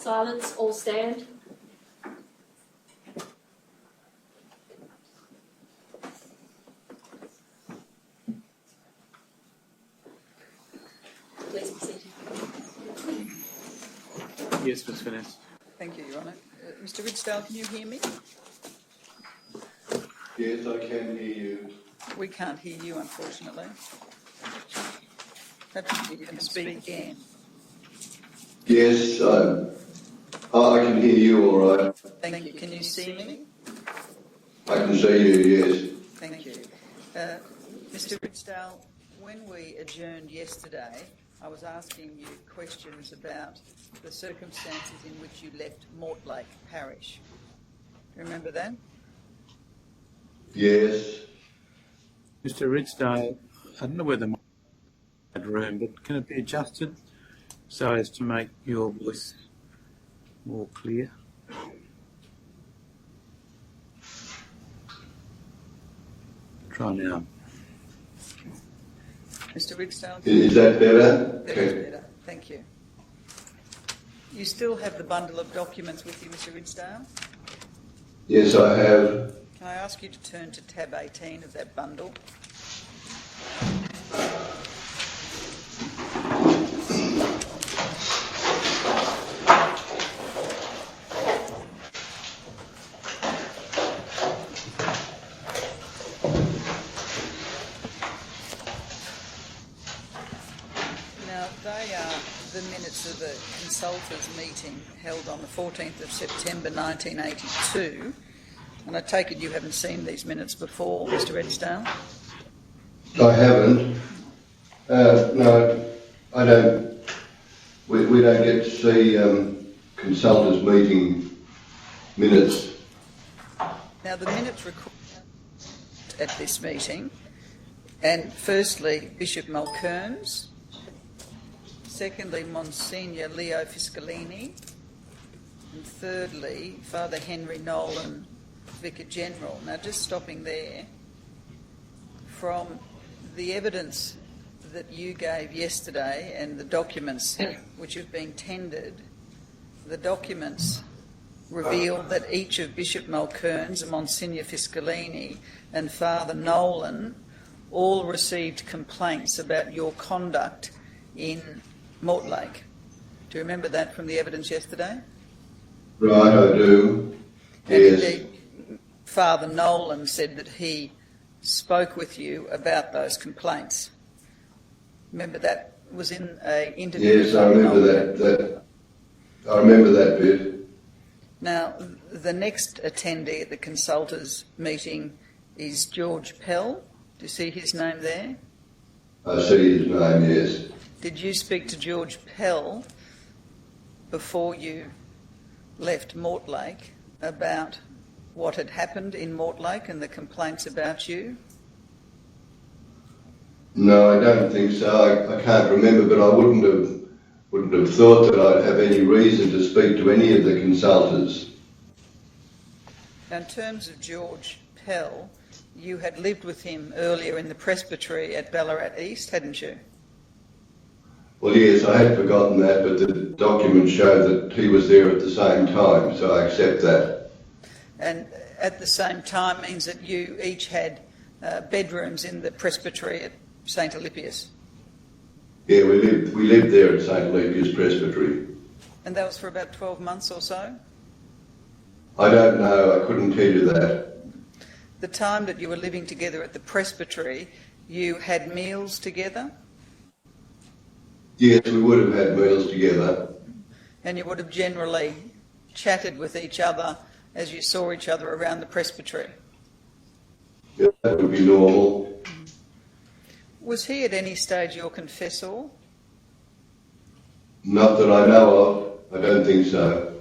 Silence, all stand. Please be seated. Yes, Ms. Finesse. Thank you, Your Honour. Mr Ridsdale, can you hear me? Yes, I can hear you. We can't hear you, unfortunately. Perhaps you can speak again. Yes, I can hear you all right. Thank you. Can you see me? I can see you, yes. Thank you. Mr Ridsdale, when we adjourned yesterday, I was asking you questions about the circumstances in which you left Mortlake Parish. Do you remember that? Yes. Mr. Ridsdale, I don't know whether my room, but can it be adjusted so as to make your voice more clear? Try now. Mr Ridsdale? Is that better? That is better. Thank you. You still have the bundle of documents with you, Mr Ridsdale? Yes, I have. Can I ask you to turn to tab 18 of that bundle? Now, they are the minutes of the consultants' meeting held on the 14th of September 1982. And I take it you haven't seen these minutes before, Mr Ridsdale? I haven't. No, I don't. We don't get to see consultants' meeting minutes. Now, the minutes recorded at this meeting, and firstly, Bishop Malkerns, secondly, Monsignor Leo Fiscalini, and thirdly, Father Henry Nolan, Vicar General. Now, just stopping there, from the evidence that you gave yesterday and the documents which have been tendered, the documents reveal that each of Bishop Malkerns, Monsignor Fiscalini and Father Nolan all received complaints about your conduct in Mortlake. Do you remember that from the evidence yesterday? Right, I do. And Yes. indeed, Father Nolan said that he spoke with you about those complaints. Remember that was in an interview? Yes, I remember that. I remember that bit. Now, the next attendee at the consultants' meeting is George Pell. Do you see his name there? I see his name, yes. Did you speak to George Pell before you left Mortlake about what had happened in Mortlake and the complaints about you? No, I don't think so. I can't remember, but I wouldn't have thought that I'd have any reason to speak to any of the consultants. Now, in terms of George Pell, you had lived with him earlier in the presbytery at Ballarat East, hadn't you? Well, yes, I had forgotten that, but the documents show that he was there at the same time, so I accept that. And at the same time means that you each had bedrooms in the presbytery at St Alipius. Yeah, we lived there at St Lucia's Presbytery. And that was for about 12 months or so? I don't know, I couldn't tell you that. The time that you were living together at the presbytery, you had meals together? Yes, we would have had meals together. And you would have generally chatted with each other as you saw each other around the presbytery? Yeah, that would be normal. Was he at any stage your confessor? Not that I know of, I don't think so.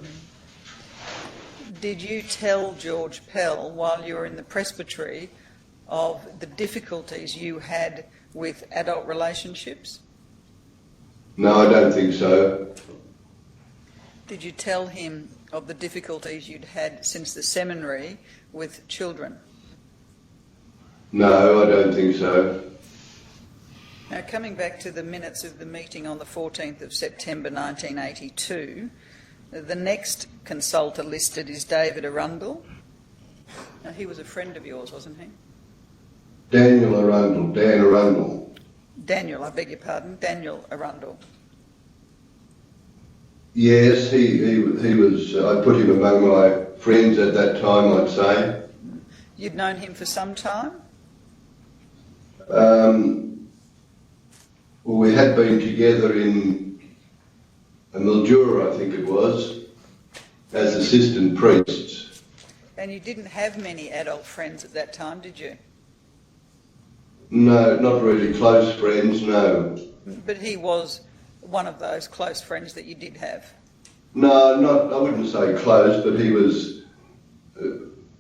Did you tell George Pell while you were in the presbytery of the difficulties you had with adult relationships? No, I don't think so. Did you tell him of the difficulties you'd had since the seminary with children? No, I don't think so. Now, coming back to the minutes of the meeting on the 14th of September 1982, The next consultor listed is David Arundel. Now, he was a friend of yours, wasn't he? Dan Arundel. Daniel, I beg your pardon, Daniel Arundel. Yes, he was, I put him among my friends at that time, I'd say. You'd known him for some time? Well, we had been together in Mildura, I think it was, as assistant priests. And you didn't have many adult friends at that time, did you? No, not really close friends, no. But he was one of those close friends that you did have? No, I wouldn't say close, but he was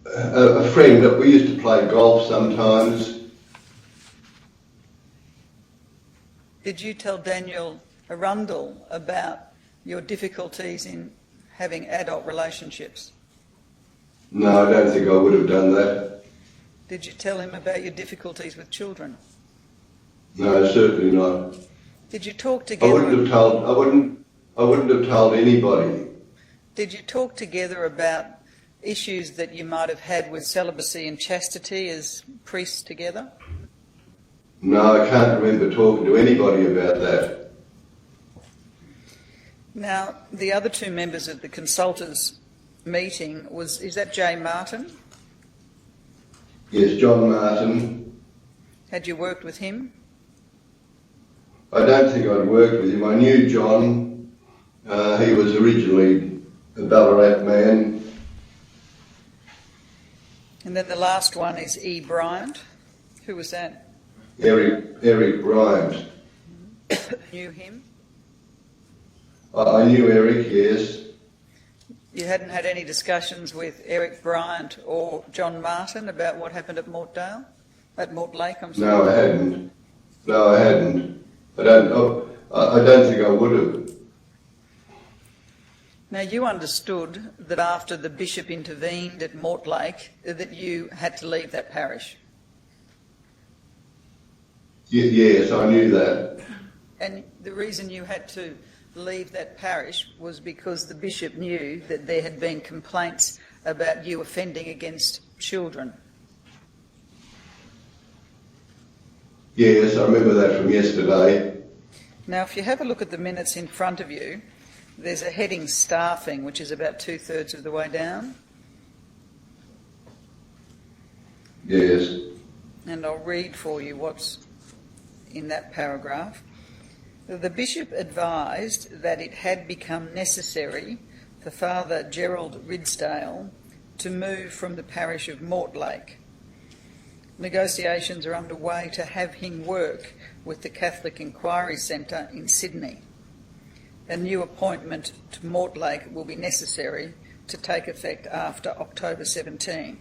a friend. That we used to play golf sometimes. Did you tell Daniel Arundel about your difficulties in having adult relationships? No, I don't think I would have done that. Did you tell him about your difficulties with children? No, certainly not. Did you talk together? I wouldn't have told anybody. Did you talk together about issues that you might have had with celibacy and chastity as priests together? No, I can't remember talking to anybody about that. Now, the other two members of the consultants' meeting is that Jay Martin? Yes, John Martin. Had you worked with him? I don't think I'd worked with him. I knew John. He was originally a Ballarat man. And then the last one is E. Bryant. Who was that? Eric Bryant. Knew him? I knew Eric, yes. You hadn't had any discussions with Eric Bryant or John Martin about what happened at Mortlake, I'm sorry? No, I hadn't. I don't think I would have. Now, you understood that after the bishop intervened at Mortlake that you had to leave that parish? Yes, I knew that. And the reason you had to leave that parish was because the bishop knew that there had been complaints about you offending against children? Yes, I remember that from yesterday. Now, if you have a look at the minutes in front of you, there's a heading staffing, which is about 2/3 of the way down. Yes. And I'll read for you what's in that paragraph. The bishop advised that it had become necessary for Father Gerald Ridsdale to move from the parish of Mortlake. Negotiations are underway to have him work with the Catholic Inquiry Centre in Sydney. A new appointment to Mortlake will be necessary to take effect after October 17.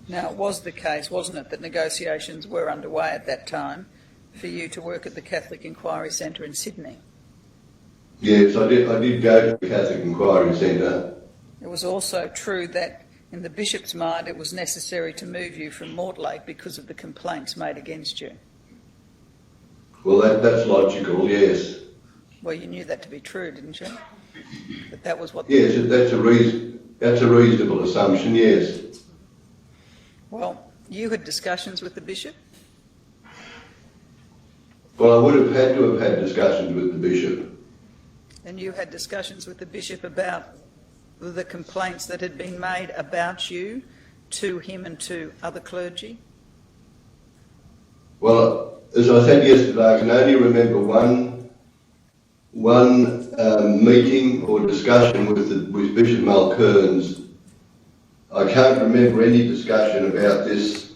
Now, it was the case, wasn't it, that negotiations were underway at that time for you to work at the Catholic Inquiry Centre in Sydney? Yes, I did go to the Catholic Inquiry Centre. It was also true that in the bishop's mind it was necessary to move you from Mortlake because of the complaints made against you. Well, that's logical, yes. Well, you knew that to be true, didn't you? That was what... Yes, that's a reasonable assumption, yes. Well, you had discussions with the bishop? Well, I would have had to have had discussions with the bishop. And you had discussions with the bishop about the complaints that had been made about you to him and to other clergy? Well, as I said yesterday, I can only remember one meeting or discussion with Bishop Malkerns. I can't remember any discussion about this,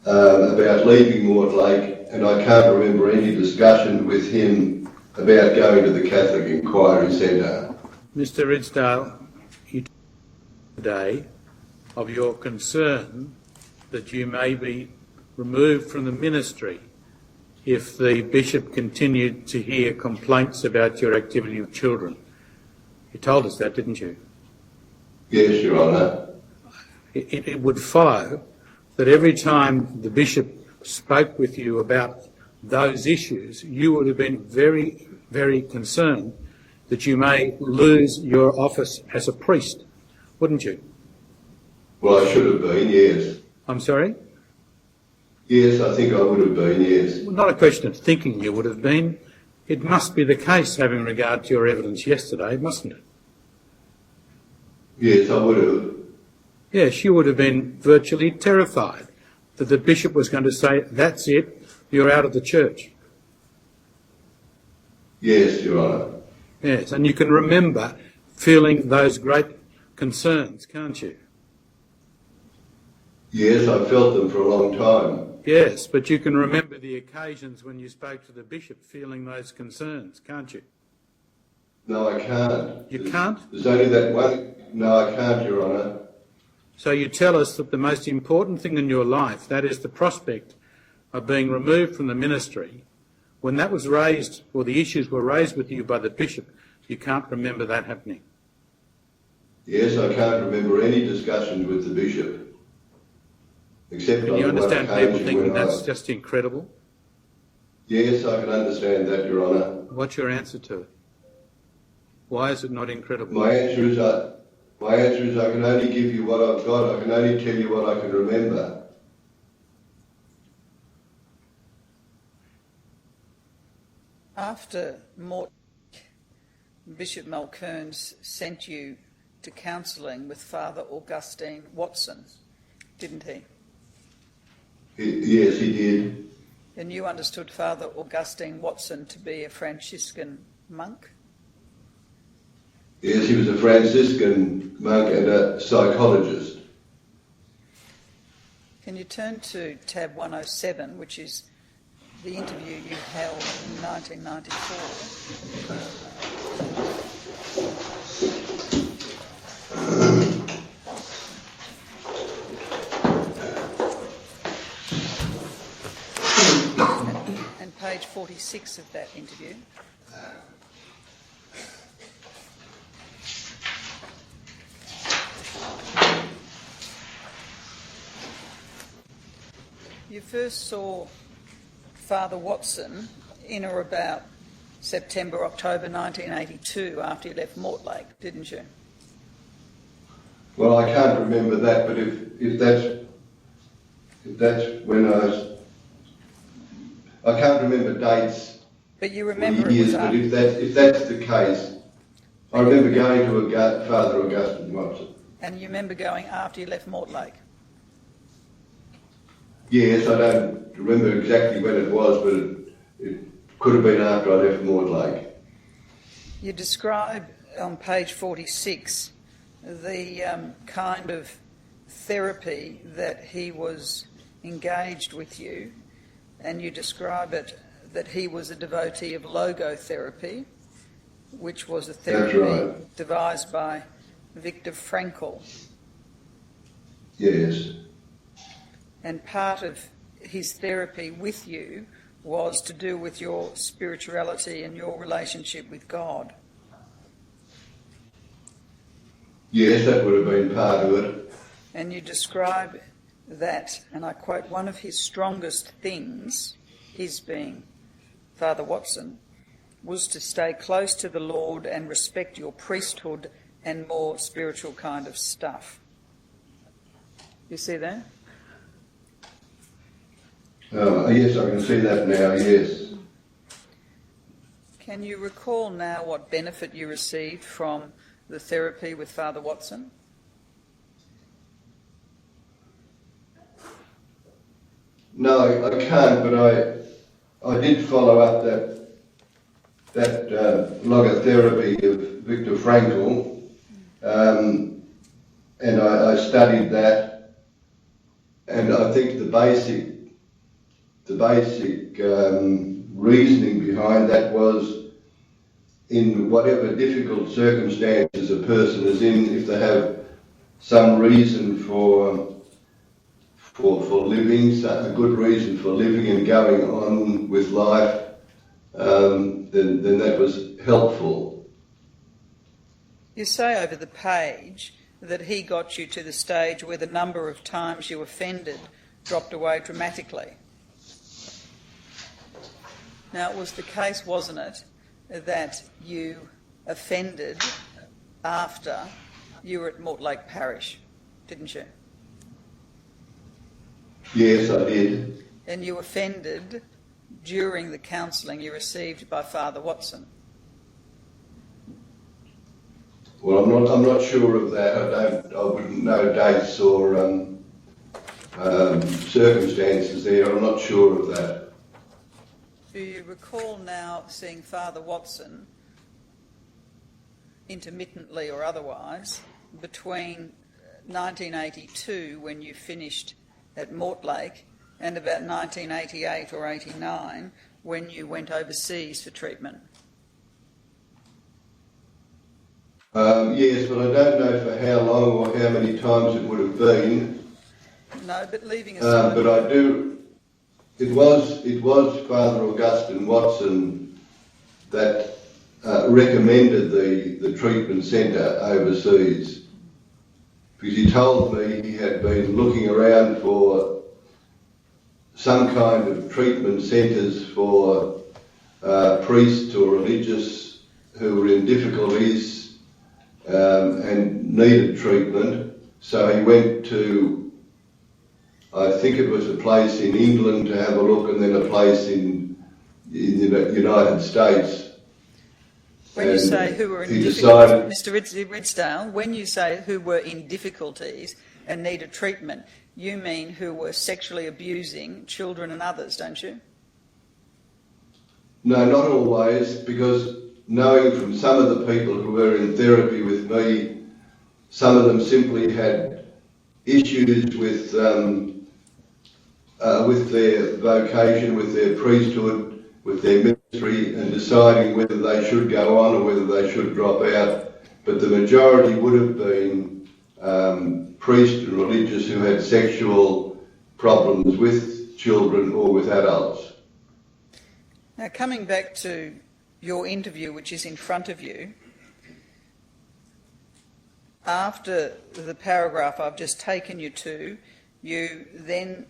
about leaving Mortlake, and I can't remember any discussion with him about going to the Catholic Inquiry Centre. Mr. Ridsdale, you talked today of your concern that you may be removed from the ministry if the bishop continued to hear complaints about your activity with children. You told us that, didn't you? Yes, Your Honour. It would follow that every time the bishop spoke with you about those issues, you would have been very, very concerned that you may lose your office as a priest, wouldn't you? Well, I should have been, yes. I'm sorry? Yes, I think I would have been, yes. Well, not a question of thinking you would have been. It must be the case, having regard to your evidence yesterday, mustn't it? Yes, I would have. Yes, you would have been virtually terrified that the bishop was going to say, that's it, you're out of the church. Yes, Your Honour. Yes, and you can remember feeling those great concerns, can't you? Yes, I felt them for a long time. Yes, but you can remember the occasions when you spoke to the bishop feeling those concerns, can't you? No, I can't. You can't? There's only that one. No, I can't, Your Honour. So you tell us that the most important thing in your life, that is the prospect of being removed from the ministry, when that was raised, or the issues were raised with you by the bishop, you can't remember that happening. Yes, I can't remember any discussions with the bishop. Except Can you on one understand people occasion thinking when that's just incredible? Yes, I can understand that, Your Honour. What's your answer to it? Why is it not incredible? My answer is I can only give you what I've got. I can only tell you what I can remember. After Bishop Malkerns sent you to counselling with Father Augustine Watson, didn't he? Yes, he did. And you understood Father Augustine Watson to be a Franciscan monk? Yes, he was a Franciscan monk and a psychologist. Can you turn to tab 107, which is the interview you held in 1994? And page 46 of that interview. You first saw Father Watson in or about September, October 1982 after you left Mortlake, didn't you? Well, I can't remember that, but if that's when I can't remember dates. But you remember years, it was but after. if that's the case, I remember going to Father Augustine Watson. And you remember going after you left Mortlake? Yes, I don't remember exactly when it was, but it could have been after I left Mortlake. You describe on page 46 the kind of therapy that he was engaged with you, and you describe it that he was a devotee of logotherapy, which was a therapy right. devised by Viktor Frankl. Yes. And part of his therapy with you was to do with your spirituality and your relationship with God. Yes, that would have been part of it. And you describe that, and I quote, one of his strongest things, his being Father Watson, was to stay close to the Lord and respect your priesthood and more spiritual kind of stuff. You see that? Yes, I can see that now, yes. Can you recall now what benefit you received from the therapy with Father Watson? No, I can't, but I did follow up that logotherapy of Viktor Frankl, and I studied that, and I think the basic reasoning behind that was, in whatever difficult circumstances a person is in, if they have some reason for living, a good reason for living and going on with life, then that was helpful. You say over the page that he got you to the stage where the number of times you offended dropped away dramatically. Now, it was the case, wasn't it, that you offended after you were at Mortlake Parish, didn't you? Yes, I did. And you offended during the counselling you received by Father Watson. Well, I'm not sure of that. I wouldn't know dates or circumstances there. I'm not sure of that. Do you recall now seeing Father Watson intermittently or otherwise between 1982, when you finished at Mortlake, and about 1988 or 89, when you went overseas for treatment? Yes, but I don't know for how long or how many times it would have been. No, but leaving aside... but I do... It was Father Augustine Watson that recommended the treatment centre overseas, because he told me he had been looking around for some kind of treatment centres for priests or religious who were in difficulties and needed treatment. So he went to, I think it was a place in England to have a look, and then a place in the United States. When you say who were in difficulties, Mr. Ridsdale, when you say who were in difficulties and needed treatment, you mean who were sexually abusing children and others, don't you? No, not always, because knowing from some of the people who were in therapy with me, some of them simply had issues with their vocation, with their priesthood, with their ministry, and deciding whether they should go on or whether they should drop out. But the majority would have been priests and religious who had sexual problems with children or with adults. Now, coming back to your interview, which is in front of you, after the paragraph I've just taken you to, you then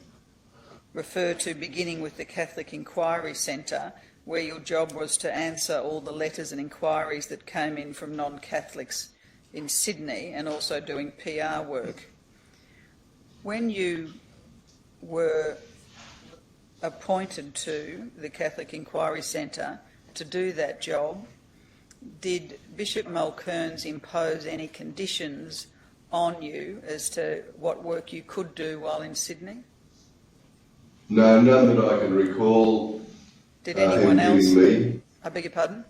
refer to beginning with the Catholic Inquiry Centre, where your job was to answer all the letters and inquiries that came in from non-Catholics in Sydney, and also doing PR work. When you were appointed to the Catholic Inquiry Centre to do that job, did Bishop Mulcairns impose any conditions on you as to what work you could do while in Sydney? No, none that I can recall. Did anyone else? Me. I beg your pardon?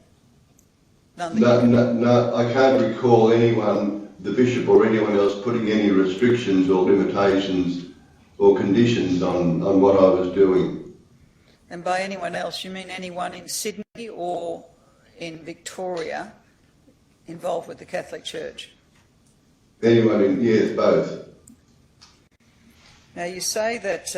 No, I can't recall anyone, the bishop or anyone else, putting any restrictions or limitations or conditions on what I was doing. And by anyone else, you mean anyone in Sydney or in Victoria involved with the Catholic Church? Anyone yes, both. Now, you say that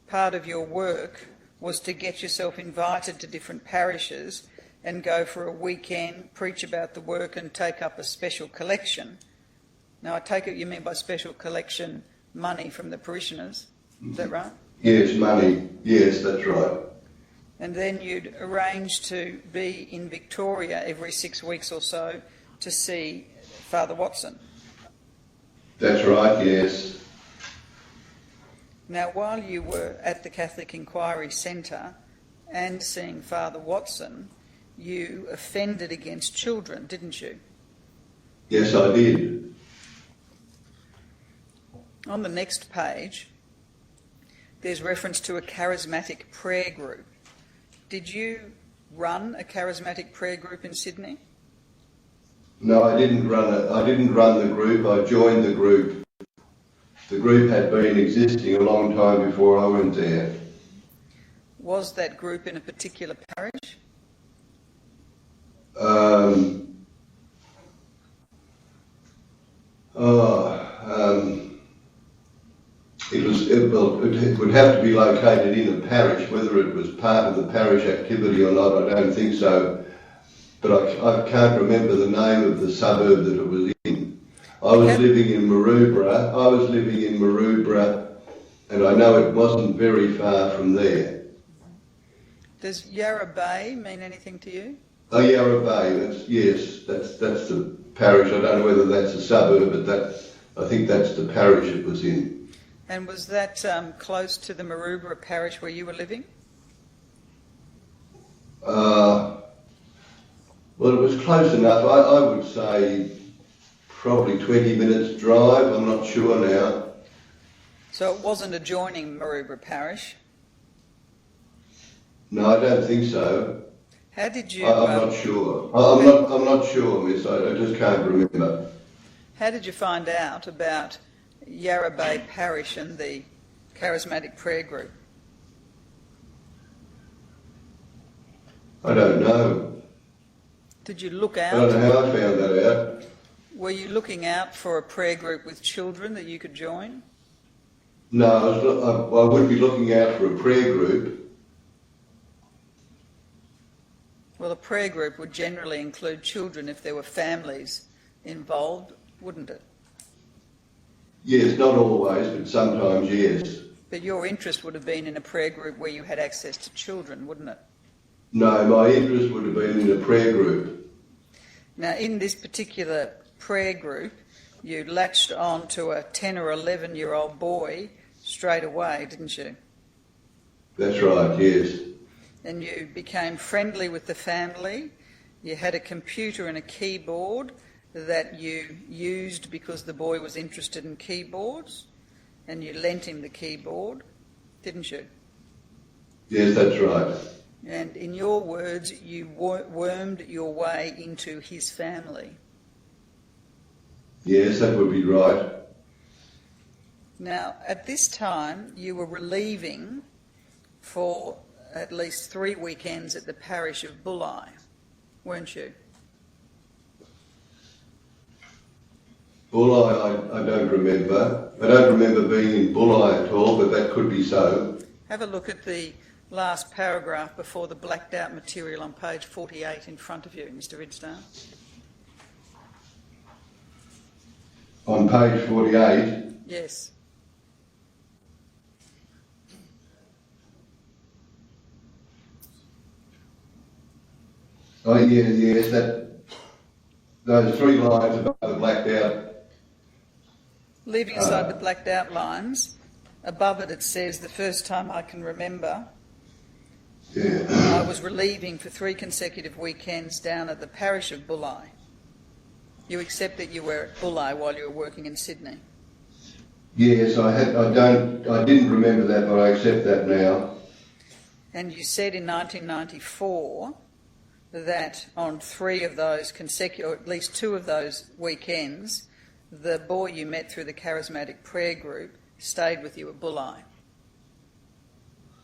part of your work was to get yourself invited to different parishes and go for a weekend, preach about the work and take up a special collection. Now, I take it you mean by special collection money from the parishioners, is that right? Yes, money, yes, that's right. And then you'd arrange to be in Victoria every 6 weeks or so to see Father Watson. That's right, yes. Now, while you were at the Catholic Inquiry Centre and seeing Father Watson, you offended against children, didn't you? Yes, I did. On the next page, there's reference to a charismatic prayer group. Did you run a charismatic prayer group in Sydney? No, I didn't run it. I didn't run the group. I joined the group. The group had been existing a long time before I went there. Was that group in a particular parish? It would have to be located in a parish. Whether it was part of the parish activity or not, I don't think so. But I can't remember the name of the suburb that it was in. I was living in Maroubra, and I know it wasn't very far from there. Does Yarra Bay mean anything to you? Oh, Yarra Bay, that's the parish. I don't know whether that's a suburb, but I think that's the parish it was in. And was that close to the Maroubra parish where you were living? Well, it was close enough. I would say probably 20 minutes drive. I'm not sure now. So it wasn't adjoining Maroubra parish? No, I don't think so. How did you... I'm not sure. I'm not sure, miss. I just can't remember. How did you find out about Yarra Bay Parish and the Charismatic Prayer Group? I don't know. Did you look I don't out? know how I found that out. Were you looking out for a prayer group with children that you could join? No, I wouldn't be looking out for a prayer group. Well, a prayer group would generally include children if there were families involved, wouldn't it? Yes, not always, but sometimes yes. But your interest would have been in a prayer group where you had access to children, wouldn't it? No, my interest would have been in a prayer group. Now, in this particular prayer group, you latched on to a 10 or 11-year-old boy straight away, didn't you? That's right, yes. And you became friendly with the family. You had a computer and a keyboard that you used because the boy was interested in keyboards, and you lent him the keyboard, didn't you? Yes, that's right. And in your words, you wormed your way into his family. Yes, that would be right. Now, at this time, you were relieving for at least 3 weekends at the parish of Bulli, weren't you? Bulli, I don't remember. I don't remember being in Bulli at all, but that could be so. Have a look at the last paragraph before the blacked out material on page 48 in front of you, Mr. Ridsdale. On page 48. Yes. Oh, yes, those 3 lines above the blacked out. Leaving aside the blacked out lines, above it says, the first time I can remember, Yeah. I was relieving for 3 consecutive weekends down at the parish of Bulli. You accept that you were at Bulli while you were working in Sydney? Yes, I didn't remember that, but I accept that now. And you said in 1994 that on 3 of those consecutive, or at least 2 of those weekends, the boy you met through the Charismatic Prayer Group stayed with you at Bulli.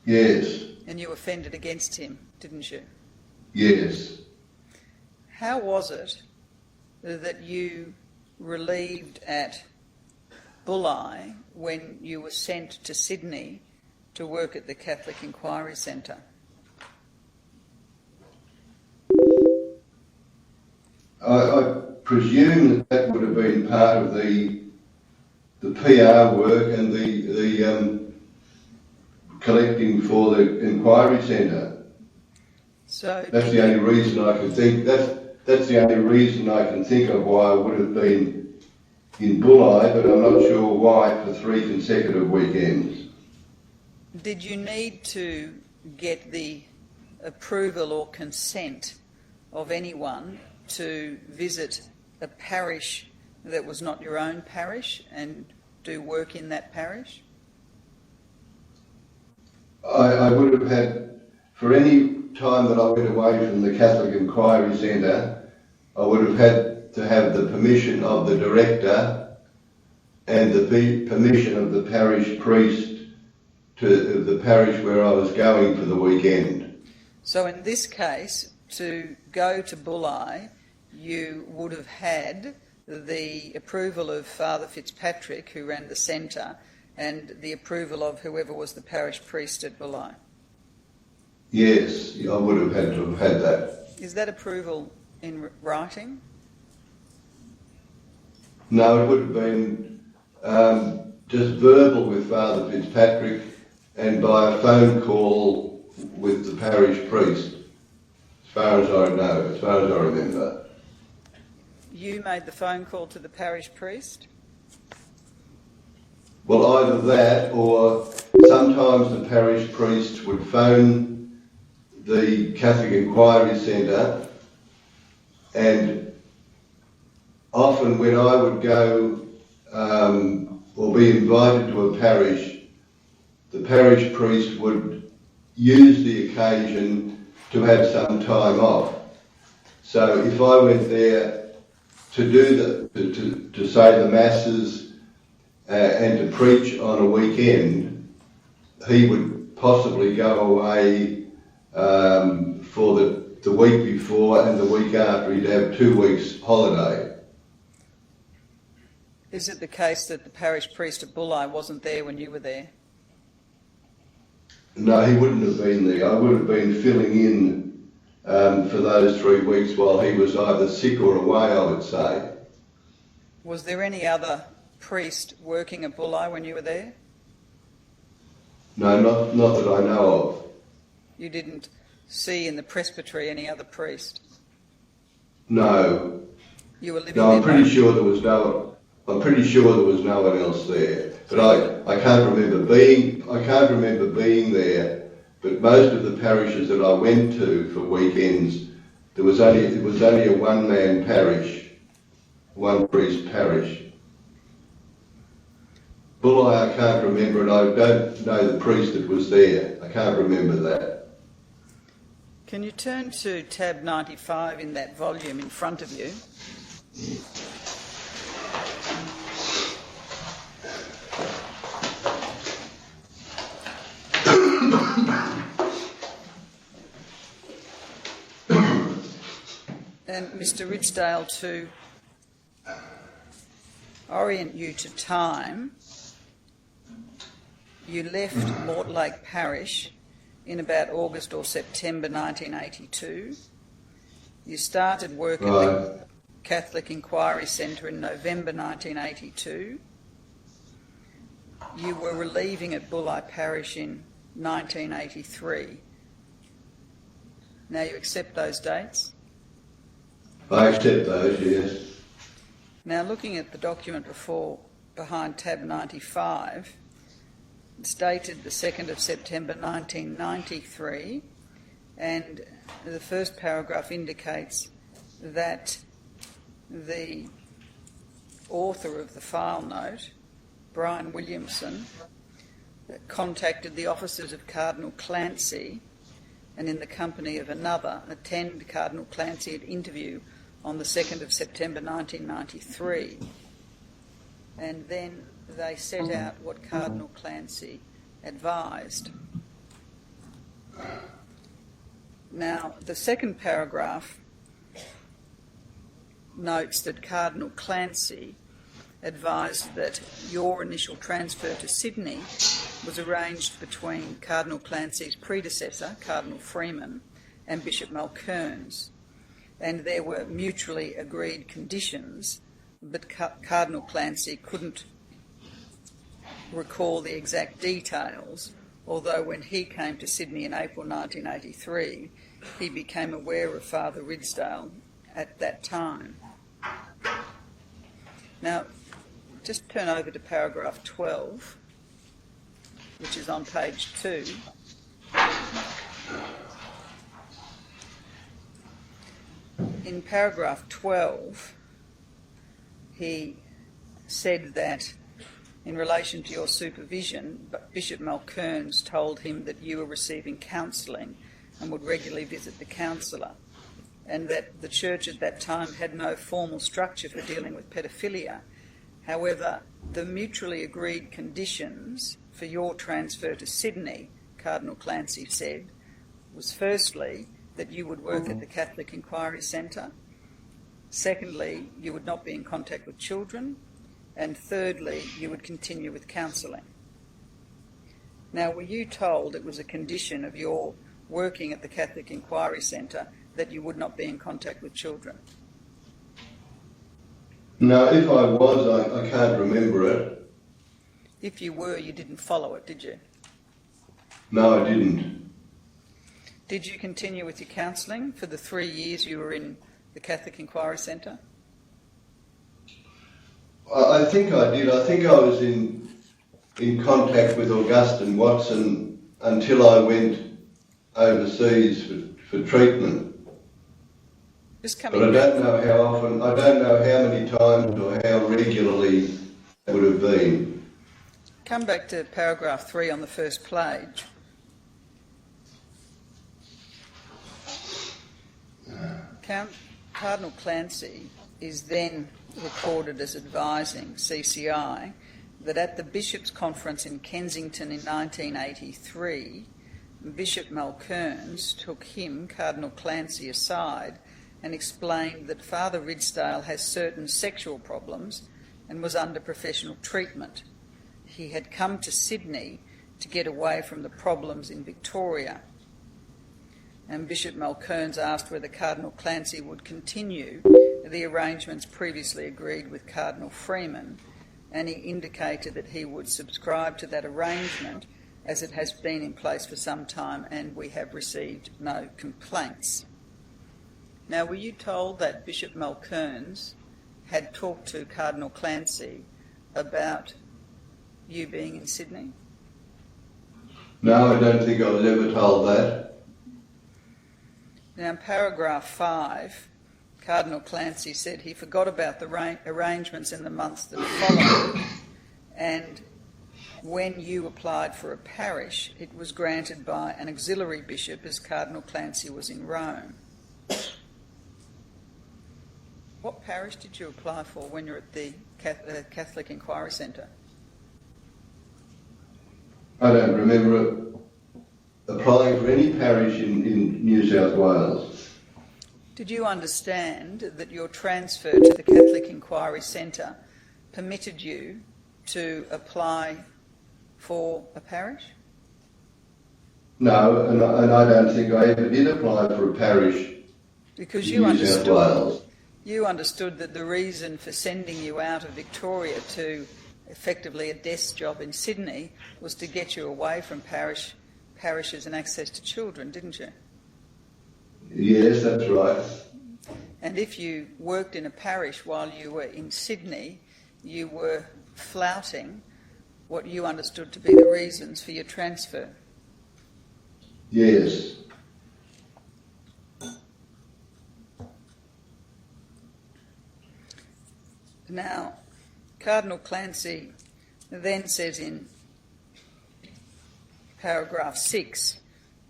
Yes. And you offended against him, didn't you? Yes. How was it that you relieved at Bulli when you were sent to Sydney to work at the Catholic Inquiry Centre? I presume that would have been part of the PR work and the collecting for the inquiry centre. So that's the only reason I can think. That's the only reason I can think of why I would have been in Bulli, but I'm not sure why for 3 consecutive weekends. did you need to get the approval or consent of anyone to visit a parish that was not your own parish and do work in that parish? I would have had, for any time that I went away from the Catholic Inquiry Centre, I would have had to have the permission of the director and the permission of the parish priest to the parish where I was going for the weekend. So in this case, to go to Bulli, you would have had the approval of Father Fitzpatrick, who ran the centre, and the approval of whoever was the parish priest at Bulli. Yes, I would have had to have had that. Is that approval in writing? No, it would have been just verbal with Father Fitzpatrick and by a phone call with the parish priest, as far as I know, as far as I remember. You made the phone call to the parish priest? Well, either that or sometimes the parish priest would phone the Catholic Inquiry Centre, and often when I would go or be invited to a parish, the parish priest would use the occasion to have some time off. So if I went there to do to say the masses and to preach on a weekend, he would possibly go away for the week before and the week after. He'd have 2 weeks holiday. Is it the case that the parish priest at Bulli wasn't there when you were there? No, he wouldn't have been there. I would have been filling in for those 3 weeks while he was either sick or away, I would say. Was there any other priest working at Bulli when you were there? No, not that I know of. You didn't see in the presbytery any other priest? No. You were living No, there? I'm pretty sure there was no one else there. But I can't remember being there. But most of the parishes that I went to for weekends, it was only a one-man parish, one priest parish. Bulli I can't remember, and I don't know the priest that was there. I can't remember that. Can you turn to tab 95 in that volume in front of you? And Mr. Ridsdale, to orient you to time, you left Mortlake Parish in about August or September 1982. You started work at the Catholic Inquiry Centre in November 1982. You were relieving at Bulli Parish in 1983. Now you accept those dates? I accept those, yes. Now looking at the document behind tab 95, it's dated the 2nd of September 1993, and the first paragraph indicates that the author of the file note, Brian Williamson, contacted the officers of Cardinal Clancy and in the company of another attend Cardinal Clancy at interview on the 2nd of September 1993. And then they set out what Cardinal Clancy advised. Now, the second paragraph notes that Cardinal Clancy advised that your initial transfer to Sydney was arranged between Cardinal Clancy's predecessor, Cardinal Freeman, and Bishop Malkerns, and there were mutually agreed conditions, but Cardinal Clancy couldn't recall the exact details, although when he came to Sydney in April 1983, he became aware of Father Ridsdale at that time. Now, just turn over to paragraph 12, which is on page 2. In paragraph 12, he said that in relation to your supervision, Bishop Malkerns told him that you were receiving counselling and would regularly visit the counsellor, and that the church at that time had no formal structure for dealing with pedophilia. However, the mutually agreed conditions for your transfer to Sydney, Cardinal Clancy said, was firstly that you would work at the Catholic Inquiry Centre, secondly, you would not be in contact with children, and thirdly, you would continue with counselling. Now, were you told it was a condition of your working at the Catholic Inquiry Centre that you would not be in contact with children? No, if I was, I can't remember it. If you were, you didn't follow it, did you? No, I didn't. Did you continue with your counselling for the 3 years you were in the Catholic Inquiry Centre? I think I did. I think I was in contact with Augustine Watson until I went overseas for treatment. Just But coming I back. don't know how often, I don't know how many times or how regularly it would have been. Come back to paragraph 3 on the first page. Cardinal Clancy is then recorded as advising CCI that at the Bishops' Conference in Kensington in 1983, Bishop Malkerns took him, Cardinal Clancy, aside and explained that Father Ridsdale has certain sexual problems and was under professional treatment. He had come to Sydney to get away from the problems in Victoria. And Bishop Malkerns asked whether Cardinal Clancy would continue the arrangements previously agreed with Cardinal Freeman, and he indicated that he would subscribe to that arrangement as it has been in place for some time and we have received no complaints. Now, were you told that Bishop Malkerns had talked to Cardinal Clancy about you being in Sydney? No, I don't think I was ever told that. Now, in paragraph 5, Cardinal Clancy said he forgot about the arrangements in the months that followed, and when you applied for a parish, it was granted by an auxiliary bishop as Cardinal Clancy was in Rome. What parish did you apply for when you were at the Catholic Inquiry Centre? I don't remember applying for any parish in New South Wales. Did you understand that your transfer to the Catholic Inquiry Centre permitted you to apply for a parish? No, and I don't think I ever did apply for a parish Because in New South Wales. You understood that the reason for sending you out of Victoria to effectively a desk job in Sydney was to get you away from parishes and access to children, didn't you? Yes, that's right. And if you worked in a parish while you were in Sydney, you were flouting what you understood to be the reasons for your transfer. Yes. Now, Cardinal Clancy then says in paragraph 6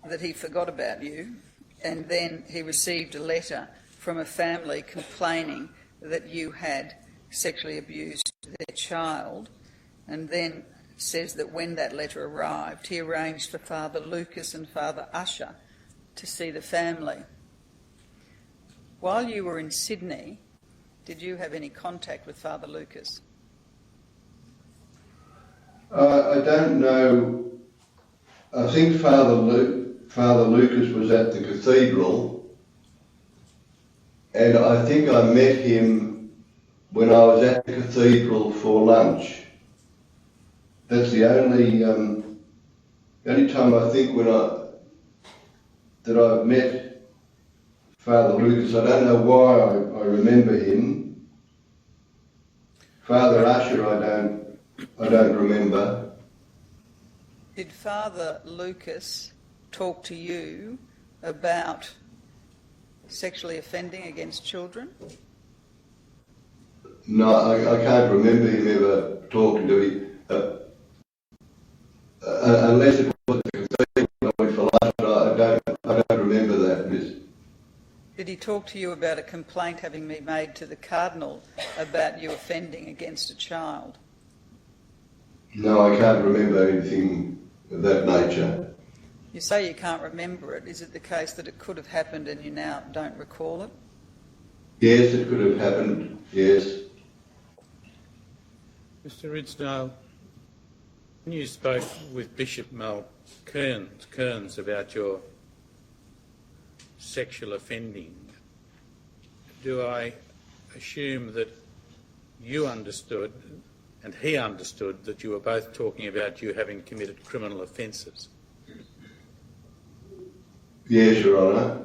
that he forgot about you, and then he received a letter from a family complaining that you had sexually abused their child, and then says that when that letter arrived, he arranged for Father Lucas and Father Usher to see the family. While you were in Sydney, did you have any contact with Father Lucas? I don't know. I think Father Lucas was at the cathedral, and I think I met him when I was at the cathedral for lunch. That's the only time I think that I've met Father Lucas. I don't know why I remember him. Father Usher, I don't remember. Did Father Lucas talk to you about sexually offending against children? No, I can't remember him ever talking to me. Unless it was the cathedral I went for lunch, I don't remember that, miss. Did he talk to you about a complaint having been made to the Cardinal about you offending against a child? No, I can't remember anything of that nature. You say you can't remember it. Is it the case that it could have happened and you now don't recall it? Yes, it could have happened, yes. Mr. Ridsdale, when you spoke with Bishop Malkerns about your sexual offending, do I assume that you understood and he understood that you were both talking about you having committed criminal offences? Yes, Your Honour.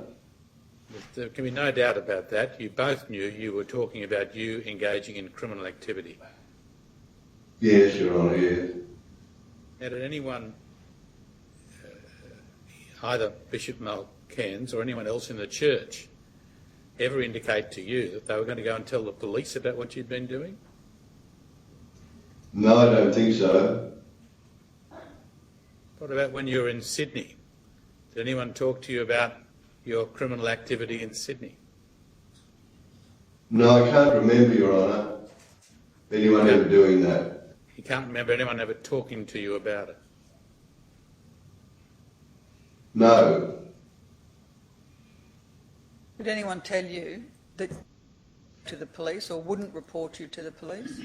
There can be no doubt about that. You both knew you were talking about you engaging in criminal activity. Yes, Your Honour, yes. Now, did anyone, either Bishop Malcairns or anyone else in the church, ever indicate to you that they were going to go and tell the police about what you'd been doing? No, I don't think so. What about when you were in Sydney? Did anyone talk to you about your criminal activity in Sydney? No, I can't remember, Your Honour, anyone ever doing that. You can't remember anyone ever talking to you about it? No. Did anyone tell you that to the police or wouldn't report you to the police?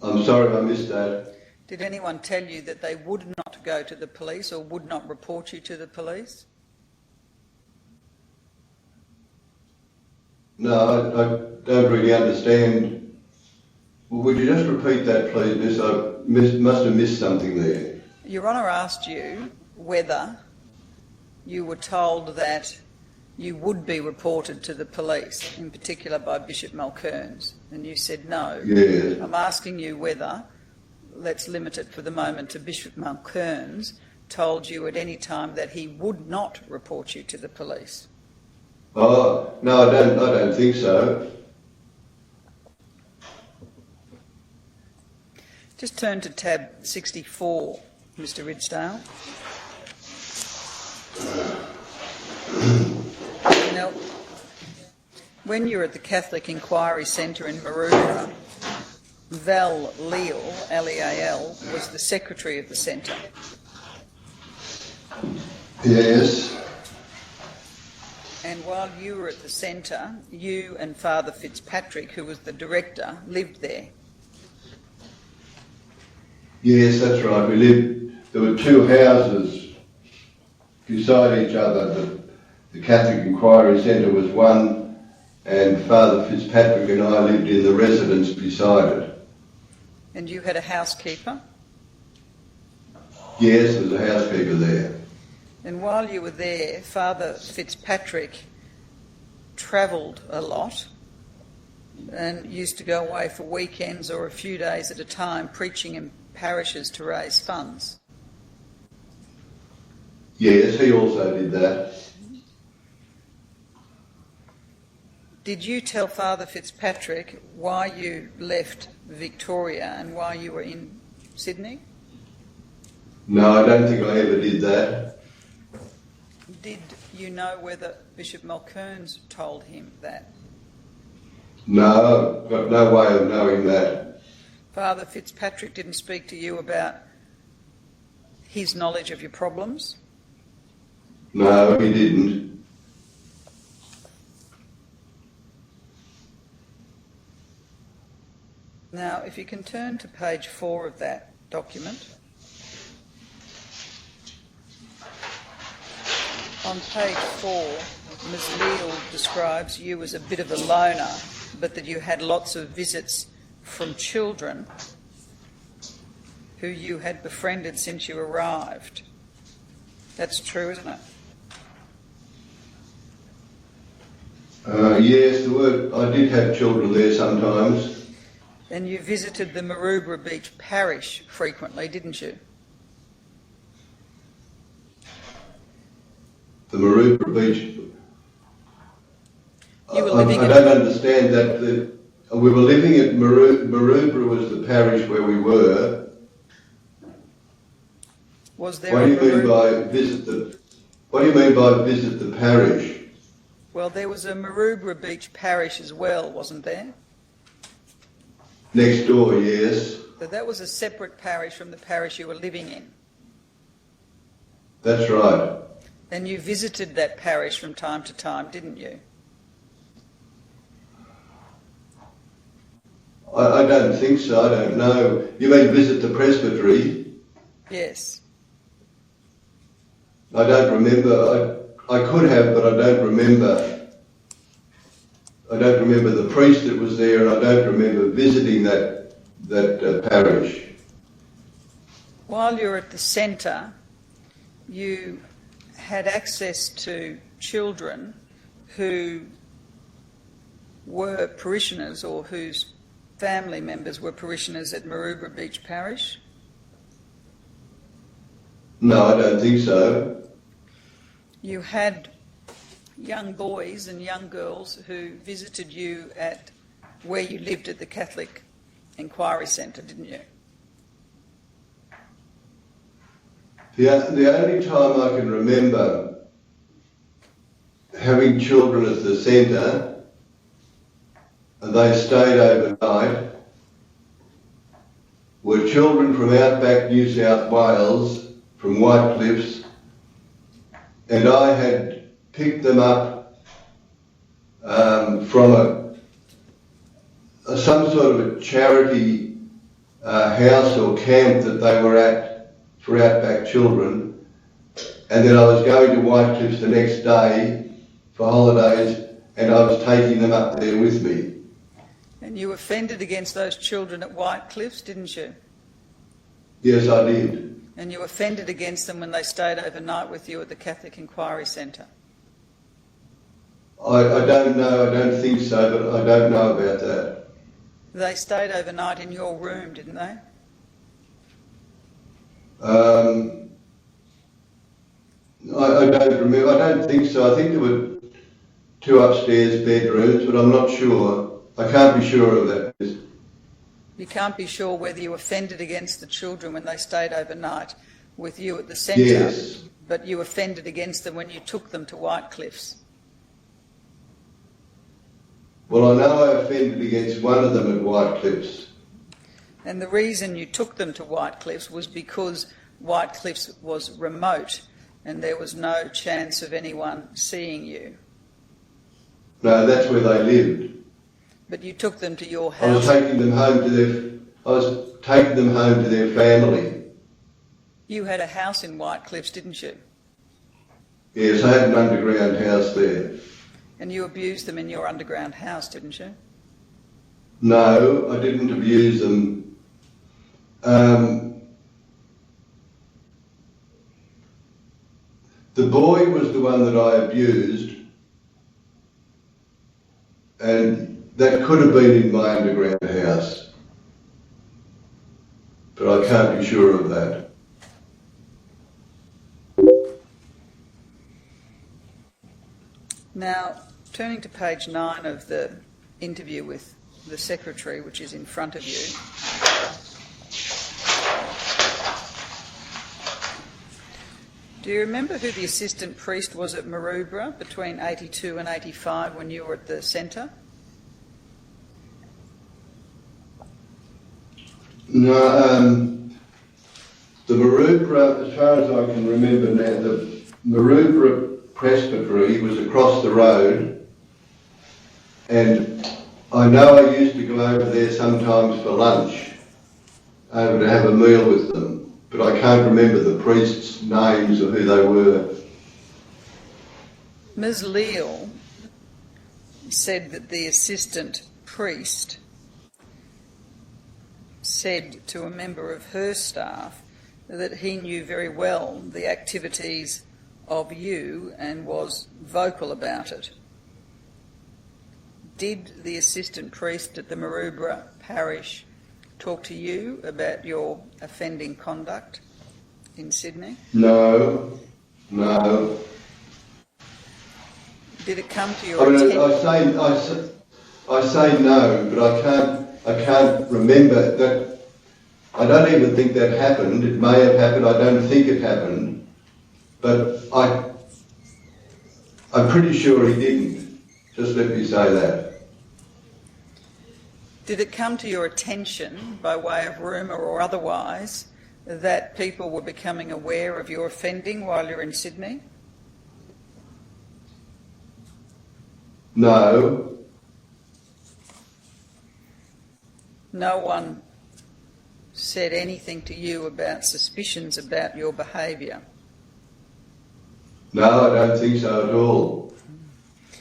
I'm sorry I missed that. Did anyone tell you that they would not go to the police or would not report you to the police? No, I don't really understand. Would you just repeat that, please, Miss? I must have missed something there. Your Honour asked you whether you were told that you would be reported to the police, in particular by Bishop Malcairns, and you said no. Yes. I'm asking you whether, let's limit it for the moment to Bishop Malcairns, told you at any time that he would not report you to the police. Oh, no, I don't think so. Just turn to tab 64, Mr. Ridsdale. Now, when you were at the Catholic Inquiry Centre in Maroubra, Val Leal, L-E-A-L, was the secretary of the centre. Yes. And while you were at the centre, you and Father Fitzpatrick, who was the director, lived there. Yes, that's right. There were two houses beside each other. The Catholic Inquiry Centre was one, and Father Fitzpatrick and I lived in the residence beside it. And you had a housekeeper? Yes, there was a housekeeper there. And while you were there, Father Fitzpatrick travelled a lot and used to go away for weekends or a few days at a time preaching in parishes to raise funds. Yes, he also did that. Did you tell Father Fitzpatrick why you left Victoria and why you were in Sydney? No, I don't think I ever did that. Did you know whether Bishop Malcairns told him that? No, I've got no way of knowing that. Father Fitzpatrick didn't speak to you about his knowledge of your problems? No, he didn't. Now, if you can turn to page 4 of that document. On page 4, Ms. Leal describes you as a bit of a loner, but that you had lots of visits from children who you had befriended since you arrived. That's true, isn't it? Yes, I did have children there sometimes. And you visited the Maroubra Beach parish frequently, didn't you? The Maroubra Beach. You were living I don't understand that. We were living at Maroubra was the parish where we were. Was there What do you mean by visit the parish? Well, there was a Maroubra Beach parish as well, wasn't there? Next door, yes. So that was a separate parish from the parish you were living in. That's right. And you visited that parish from time to time, didn't you? I don't think so, I don't know. You mean visit the presbytery? Yes. I don't remember. I could have, but I don't remember. I don't remember the priest that was there, and I don't remember visiting that parish. While you were at the centre, you had access to children who were parishioners or whose family members were parishioners at Maroubra Beach Parish? No, I don't think so. You had young boys and young girls who visited you at where you lived at the Catholic Inquiry Centre, didn't you? The only time I can remember having children at the centre and they stayed overnight were children from outback New South Wales, from White Cliffs, and I had picked them up from some sort of a charity house or camp that they were at for outback children, and then I was going to White Cliffs the next day for holidays, and I was taking them up there with me. And you offended against those children at White Cliffs, didn't you? Yes, I did. And you offended against them when they stayed overnight with you at the Catholic Inquiry Centre? I don't know, I don't think so, but I don't know about that. They stayed overnight in your room, didn't they? I don't remember, I don't think so. I think there were 2 upstairs bedrooms, but I'm not sure. I can't be sure of that. You can't be sure whether you offended against the children when they stayed overnight with you at the centre, Yes. but you offended against them when you took them to White Cliffs. Well, I know I offended against one of them at White Cliffs. And the reason you took them to White Cliffs was because White Cliffs was remote and there was no chance of anyone seeing you. No, that's where they lived. But you took them to your I was house. taking them home to their family. You had a house in White Cliffs, didn't you? Yes, I had an underground house there. And you abused them in your underground house, didn't you? No, I didn't abuse them. The boy was the one that I abused, and that could have been in my underground house, but I can't be sure of that. Now, turning to page 9 of the interview with the Secretary, which is in front of you. Do you remember who the assistant priest was at Maroubra between 82 and 85 when you were at the centre? No, the Maroubra, as far as I can remember now, the Maroubra Presbytery was across the road, and I know I used to go over there sometimes for lunch, over to have a meal with them, but I can't remember the priests' names or who they were. Ms. Leal said that the assistant priest said to a member of her staff that he knew very well the activities of you and was vocal about it. Did the assistant priest at the Maroubra parish talk to you about your offending conduct in Sydney? No, no. Did it come to your attention? I say no, but I can't remember that. I don't even think that happened. It may have happened. I don't think it happened, but I'm pretty sure he didn't. Just let me say that. Did it come to your attention, by way of rumour or otherwise, that people were becoming aware of your offending while you're in Sydney? No. No one said anything to you about suspicions about your behaviour? No, I don't think so at all.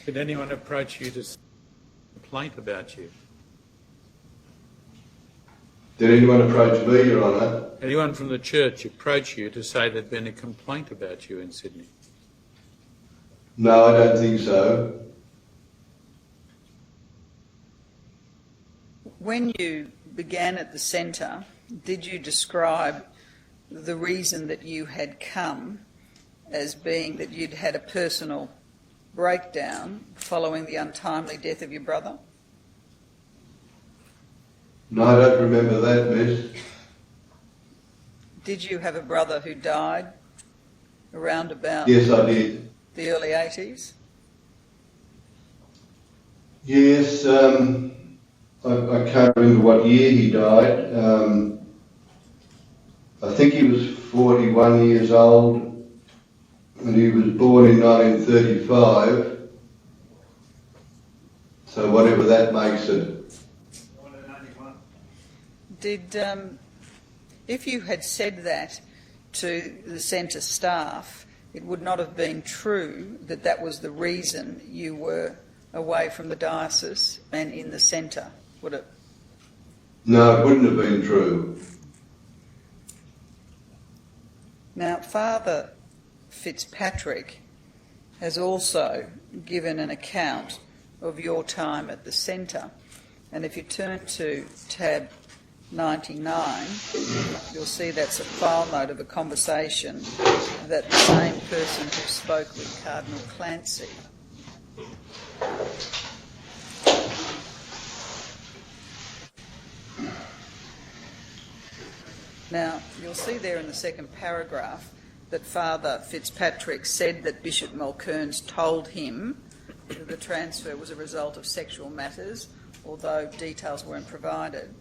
Did anyone approach you to complaint about you? Did anyone approach me, Your Honour? Anyone from the church approach you to say there'd been a complaint about you in Sydney? No, I don't think so. When you began at the centre, did you describe the reason that you had come as being that you'd had a personal breakdown following the untimely death of your brother? No, I don't remember that, miss. Did you have a brother who died around about Yes, I did. the early 80s? Yes, I can't remember what year he died. I think he was 41 years old and he was born in 1935. So whatever that makes it. Did, if you had said that to the centre staff, it would not have been true that that was the reason you were away from the diocese and in the centre, would it? No, it wouldn't have been true. Now, Father Fitzpatrick has also given an account of your time at the centre, and if you turn to tab 99, you'll see that's a file note of a conversation that the same person who spoke with Cardinal Clancy. Now, you'll see there in the second paragraph that Father Fitzpatrick said that Bishop Mulcairns told him that the transfer was a result of sexual matters, although details weren't provided.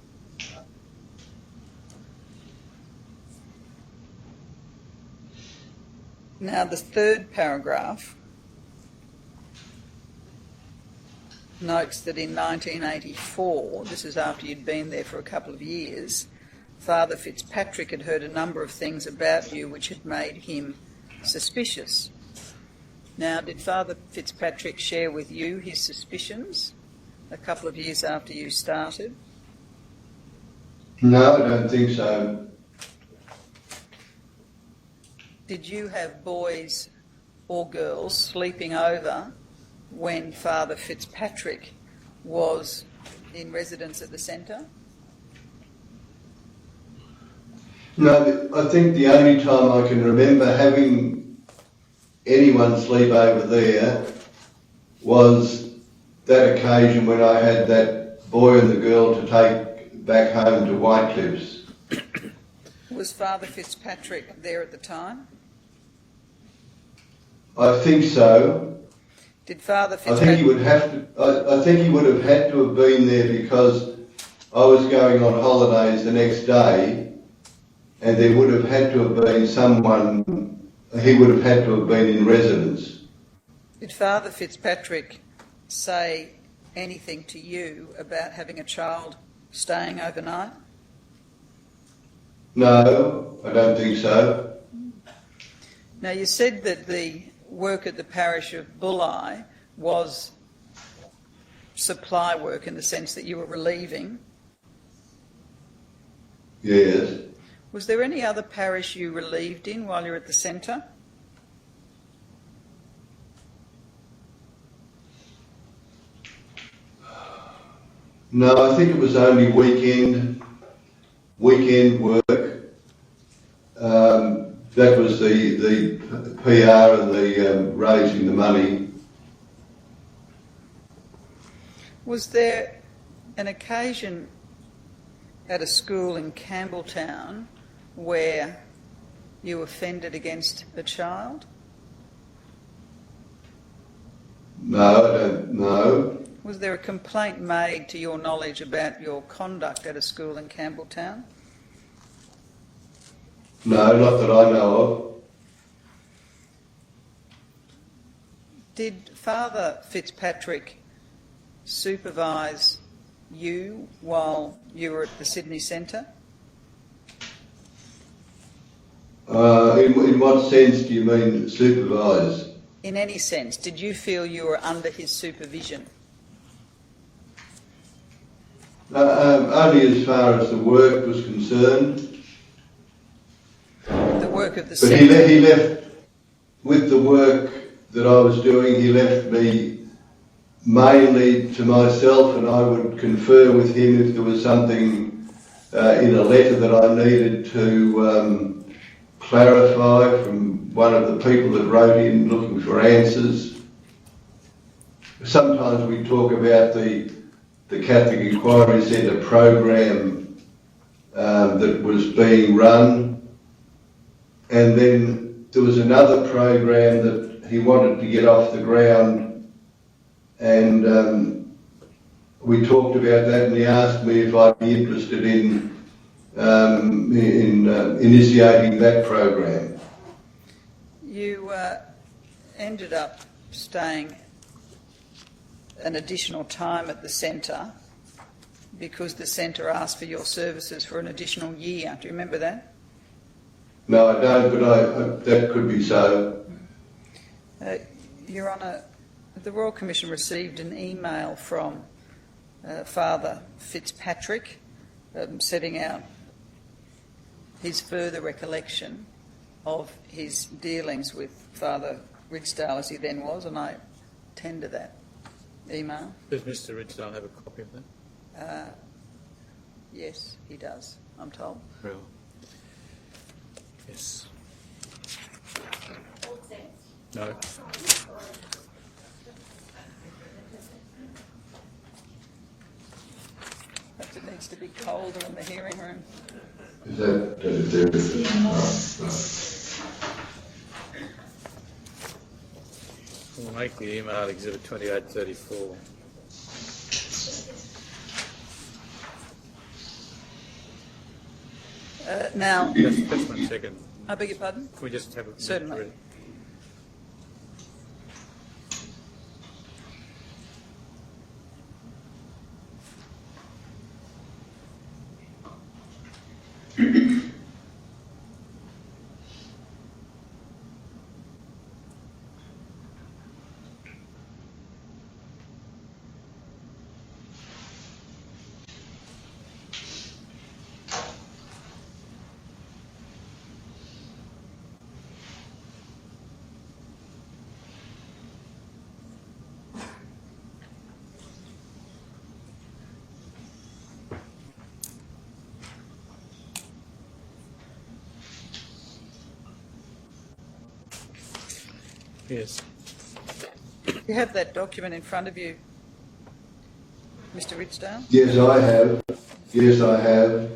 Now, the third paragraph notes that in 1984, this is after you'd been there for a couple of years, Father Fitzpatrick had heard a number of things about you which had made him suspicious. Now, did Father Fitzpatrick share with you his suspicions a couple of years after you started? No, I don't think so. Did you have boys or girls sleeping over when Father Fitzpatrick was in residence at the centre? No, I think the only time I can remember having anyone sleep over there was that occasion when I had that boy and the girl to take back home to White Cliffs. Was Father Fitzpatrick there at the time? I think so. Did Father I Fitzpatrick... think he would have to. I think he would have had to have been there because I was going on holidays the next day, and there would have had to have been someone. He would have had to have been in residence. Did Father Fitzpatrick say anything to you about having a child staying overnight? No, I don't think so. Now, you said that the work at the parish of Bulli was supply work in the sense that you were relieving. Yes. Was there any other parish you relieved in while you were at the centre? No, I think it was only weekend work. That was the PR and the raising the money. Was there an occasion at a school in Campbelltown where you offended against a child? No, I don't know. Was there a complaint made to your knowledge about your conduct at a school in Campbelltown? No, not that I know of. Did Father Fitzpatrick supervise you while you were at the Sydney Centre? In what sense do you mean supervise? In any sense, did you feel you were under his supervision? Only as far as the work was concerned. The work of the But centre? he left with the work that I was doing. He left me mainly to myself, and I would confer with him if there was something in a letter that I needed to clarify from one of the people that wrote in looking for answers. Sometimes we talk about the Catholic Inquiry Centre program that was being run, and then there was another program that he wanted to get off the ground, and we talked about that, and he asked me if I'd be interested in initiating that program. You ended up staying an additional time at the centre because the centre asked for your services for an additional year. Do you remember that? No, I don't, but that could be so. Your Honour, the Royal Commission received an email from Father Fitzpatrick setting out his further recollection of his dealings with Father Ridsdale, as he then was, and I tender that email. Does Mr. Ridsdale have a copy of that? Yes, he does, I'm told. Well, yes. No. Perhaps it needs to be colder in the hearing room. Is that We'll make the email Exhibit 2834. Now, Just 1 second. I beg your pardon? Can we just have a... Certainly. Yes. You have that document in front of you, Mr. Ridsdale? Yes, I have. Yes, I have.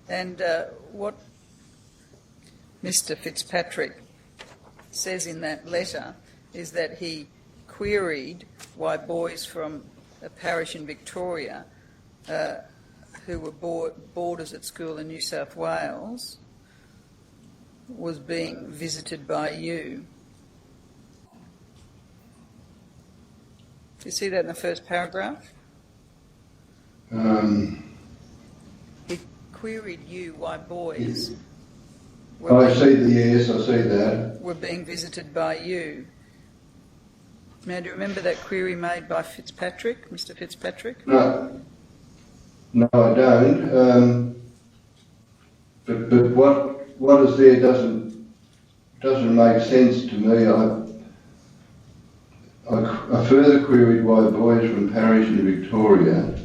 And what Mr. Fitzpatrick says in that letter is that he queried why boys from a parish in Victoria who were boarders at school in New South Wales was being visited by you. Do you see that in the first paragraph? He queried you why boys I see that. were being visited by you. Now, do you remember that query made by Fitzpatrick, Mr. Fitzpatrick? No, I don't. But what is there doesn't make sense to me. I further queried why boys from parish in Victoria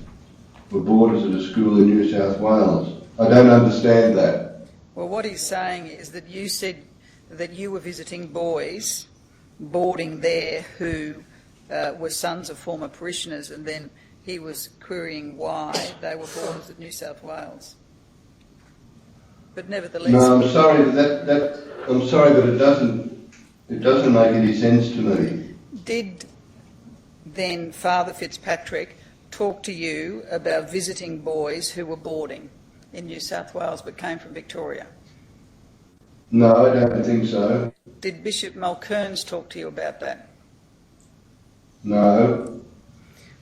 were boarders at a school in New South Wales. I don't understand that. Well, what he's saying is that you said that you were visiting boys boarding there who were sons of former parishioners, and then he was querying why they were boarders at New South Wales. But nevertheless... No, I'm sorry I'm sorry, but it doesn't make any sense to me. Did then Father Fitzpatrick talk to you about visiting boys who were boarding in New South Wales but came from Victoria? No, I don't think so. Did Bishop Mulcairns talk to you about that? No.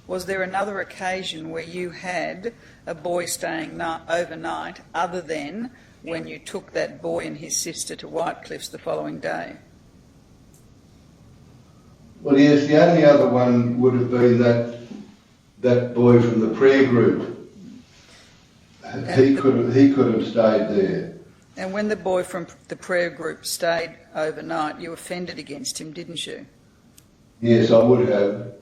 Was there another occasion where you had a boy staying overnight other than when you took that boy and his sister to Whitecliffs the following day? Well, yes, the only other one would have been that boy from the prayer group. He could have stayed there. And when the boy from the prayer group stayed overnight, you offended against him, didn't you? Yes, I would have.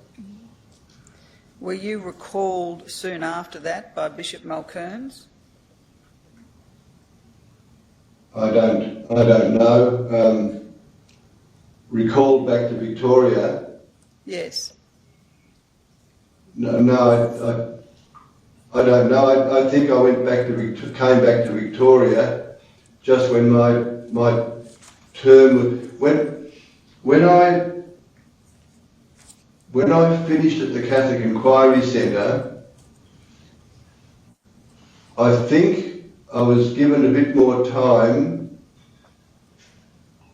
Were you recalled soon after that by Bishop Mulcairns? I don't know. Recalled back to Victoria? Yes. No, I don't know. I think I came back to Victoria just when my term when I finished at the Catholic Inquiry Centre. I think I was given a bit more time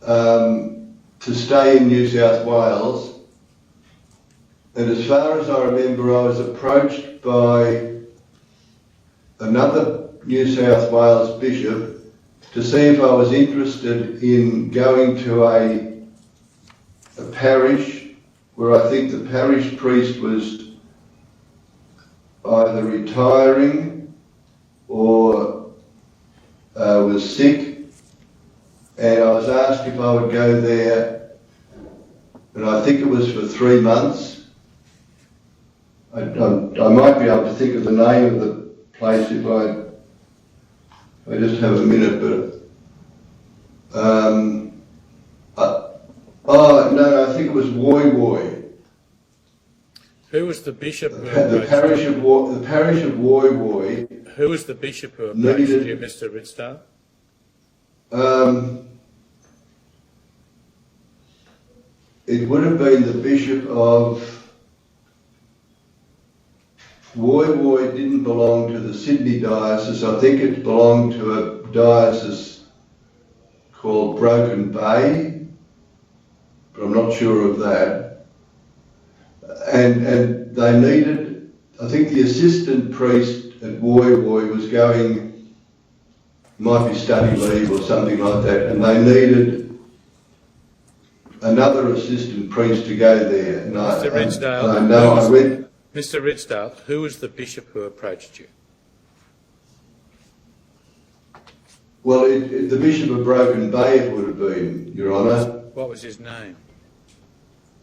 to stay in New South Wales, and as far as I remember, I was approached by another New South Wales bishop to see if I was interested in going to a parish where I think the parish priest was either retiring or was sick, and I was asked if I would go there, and I think it was for 3 months. I might be able to think of the name of the place if I just have a minute, but I think it was Woy Woy. Who was the bishop who The parish of Woy Woy. Who was the bishop who approached you, Mr. Ridsdale? It would have been the bishop of Woy Woy. Didn't belong to the Sydney diocese. I think it belonged to a diocese called Broken Bay, but I'm not sure of that. And they needed, I think the assistant priest at Woy Woy was going, might be study leave or something like that, and they needed another assistant priest to go there. And Mr. Ridsdale, Mr. Ridsdale, who was the bishop who approached you? Well, the Bishop of Broken Bay it would have been, Your Honour. What was his name?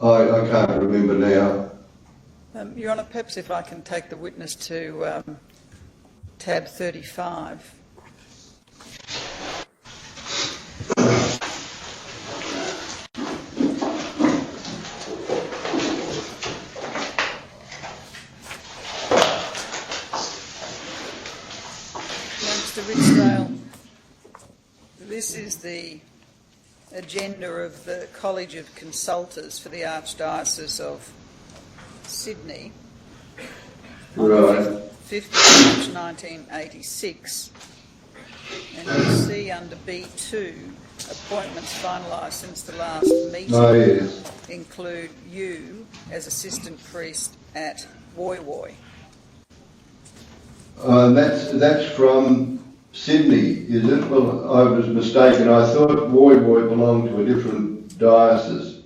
I can't remember now. Your Honour, perhaps if I can take the witness to tab 35. Mr. Ridsdale, this is the agenda of the College of Consultors for the Archdiocese of Sydney on the 5th of March 1986. And you see under B2, appointments finalised since the last meeting include you as assistant priest at Woy Woy. That's from Sydney, is it? Well, I was mistaken. I thought Woy Woy belonged to a different diocese.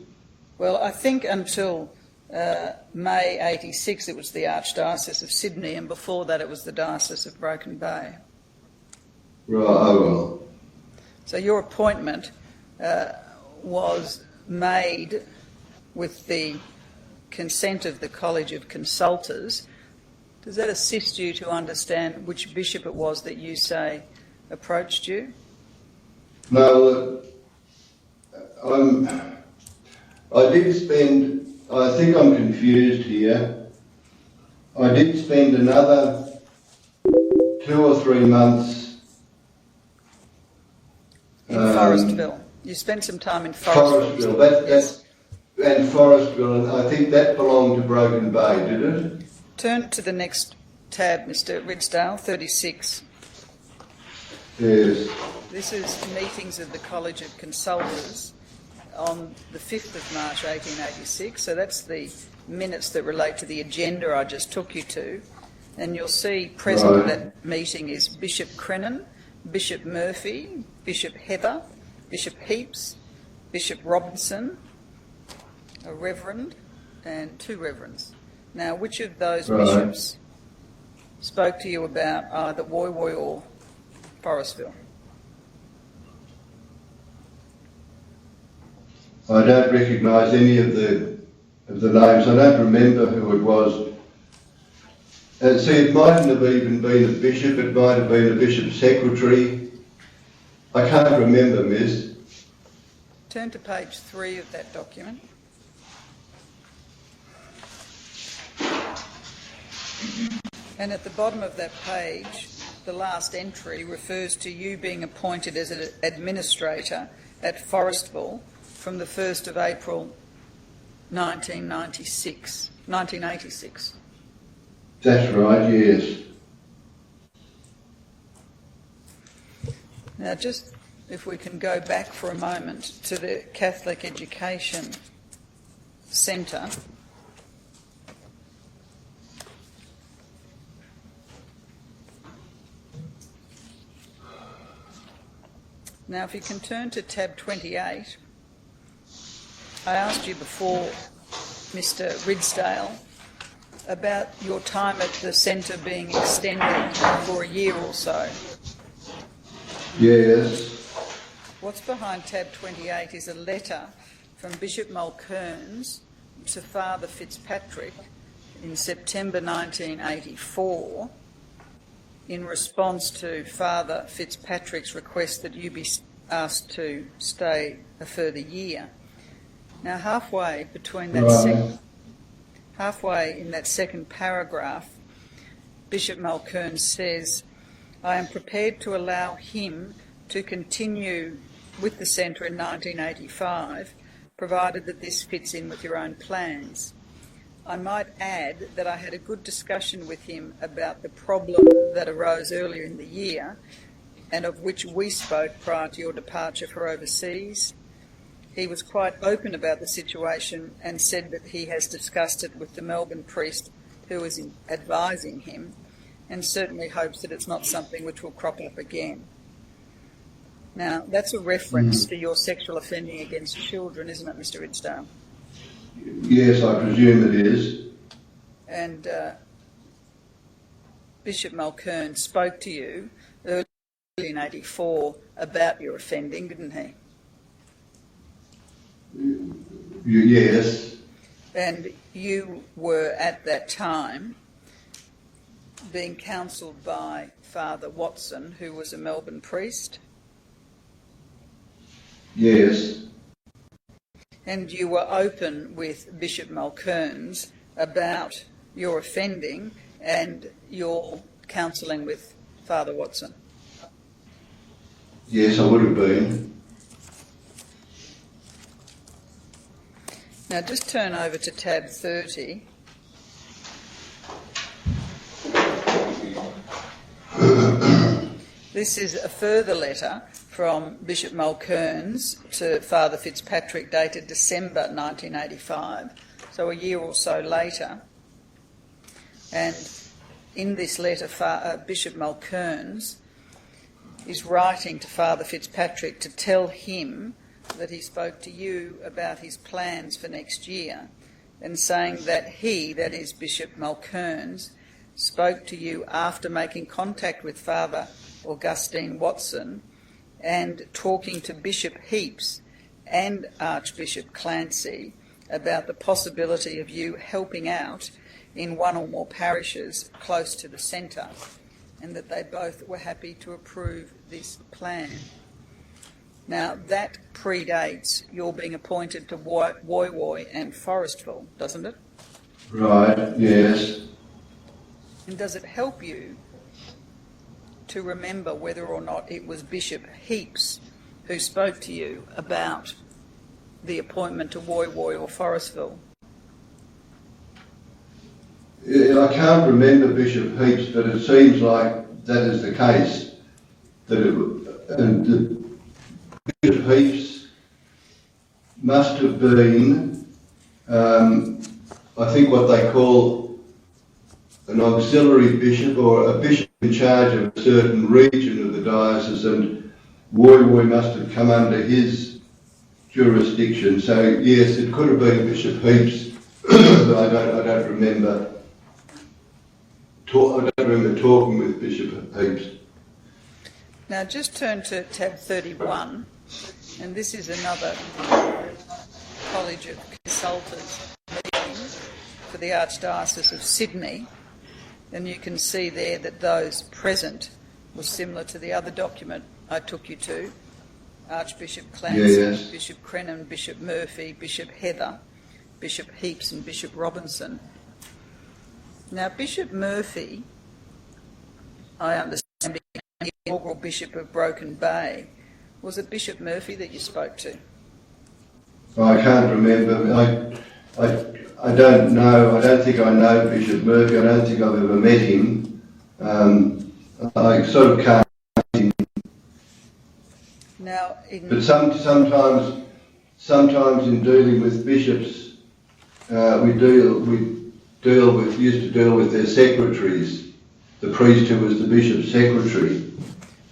Well, I think until May 86 it was the Archdiocese of Sydney, and before that it was the Diocese of Broken Bay. Right, oh well. So your appointment was made with the consent of the College of Consultors. Does that assist you to understand which bishop it was that you say approached you? No, I did spend, I think I'm confused here. I did spend another 2 or 3 months in Forestville. You spent some time in Forestville. Forestville, and Forestville, and I think that belonged to Broken Bay, did it? Turn to the next tab, Mr. Ridsdale, 36. Yes. This is meetings of the College of Consultors on the 5th of March 1886. So that's the minutes that relate to the agenda I just took you to. And you'll see present at that meeting is Bishop Crennan, Bishop Murphy, Bishop Heather, Bishop Heaps, Bishop Robinson, a reverend, and 2 reverends. Now, which of those bishops spoke to you about either Woy Woy or Forestville? I don't recognise any of the names. I don't remember who it was. See, it mightn't have even been a bishop. It might have been a bishop's secretary. I can't remember, Miss. Turn to page 3 of that document. And at the bottom of that page, the last entry refers to you being appointed as an administrator at Forestville from the 1st of April 1986. That's right, yes. Now, just if we can go back for a moment to the Catholic Education Centre. Now, if you can turn to tab 28, I asked you before, Mr. Ridsdale, about your time at the centre being extended for a year or so. Yes. What's behind tab 28 is a letter from Bishop Mulcairns to Father Fitzpatrick in September 1984 in response to Father Fitzpatrick's request that you be asked to stay a further year. Now, halfway in that second paragraph, Bishop Mulcairns says, "I am prepared to allow him to continue with the centre in 1985, provided that this fits in with your own plans. I might add that I had a good discussion with him about the problem that arose earlier in the year and of which we spoke prior to your departure for overseas. He was quite open about the situation and said that he has discussed it with the Melbourne priest who is advising him and certainly hopes that it's not something which will crop up again." Now, that's a reference to your sexual offending against children, isn't it, Mr. Ridsdale? Yes, I presume it is. And Bishop Mulcairn spoke to you early in 84 about your offending, didn't he? Yes. And you were at that time being counselled by Father Watson, who was a Melbourne priest? Yes. And you were open with Bishop Mulcairns about your offending and your counselling with Father Watson? Yes, I would have been. Now just turn over to tab 30. This is a further letter from Bishop Mulcairns to Father Fitzpatrick dated December 1985, so a year or so later. And in this letter, Bishop Mulcairns is writing to Father Fitzpatrick to tell him that he spoke to you about his plans for next year and saying that he, that is Bishop Mulcairns, spoke to you after making contact with Father Augustine Watson and talking to Bishop Heaps and Archbishop Clancy about the possibility of you helping out in one or more parishes close to the centre, and that they both were happy to approve this plan. Now, that predates your being appointed to Woy Woy and Forestville, doesn't it? Right, yes. And does it help you to remember whether or not it was Bishop Heaps who spoke to you about the appointment to Woy Woy or Forestville? I can't remember Bishop Heaps, but it seems like that is the case. Bishop Heaps must have been, I think, what they call an auxiliary bishop or a bishop in charge of a certain region of the diocese, and Woy Woy must have come under his jurisdiction. So yes, it could have been Bishop Heaps, but I don't remember. I don't remember talking with Bishop Heaps. Now just turn to tab 31, and this is another College of Consultants meeting for the Archdiocese of Sydney, and you can see there that those present was similar to the other document I took you to. Archbishop Clancy, Yes. Bishop Crennan, Bishop Murphy, Bishop Heather, Bishop Heaps and Bishop Robinson. Now, Bishop Murphy, I understand, being the inaugural Bishop of Broken Bay. Was it Bishop Murphy that you spoke to? I can't remember. I don't know. I don't think I know Bishop Murphy. I don't think I've ever met him. I sort of can't. Now, But sometimes in dealing with bishops, we used to deal with their secretaries, the priest who was the bishop's secretary.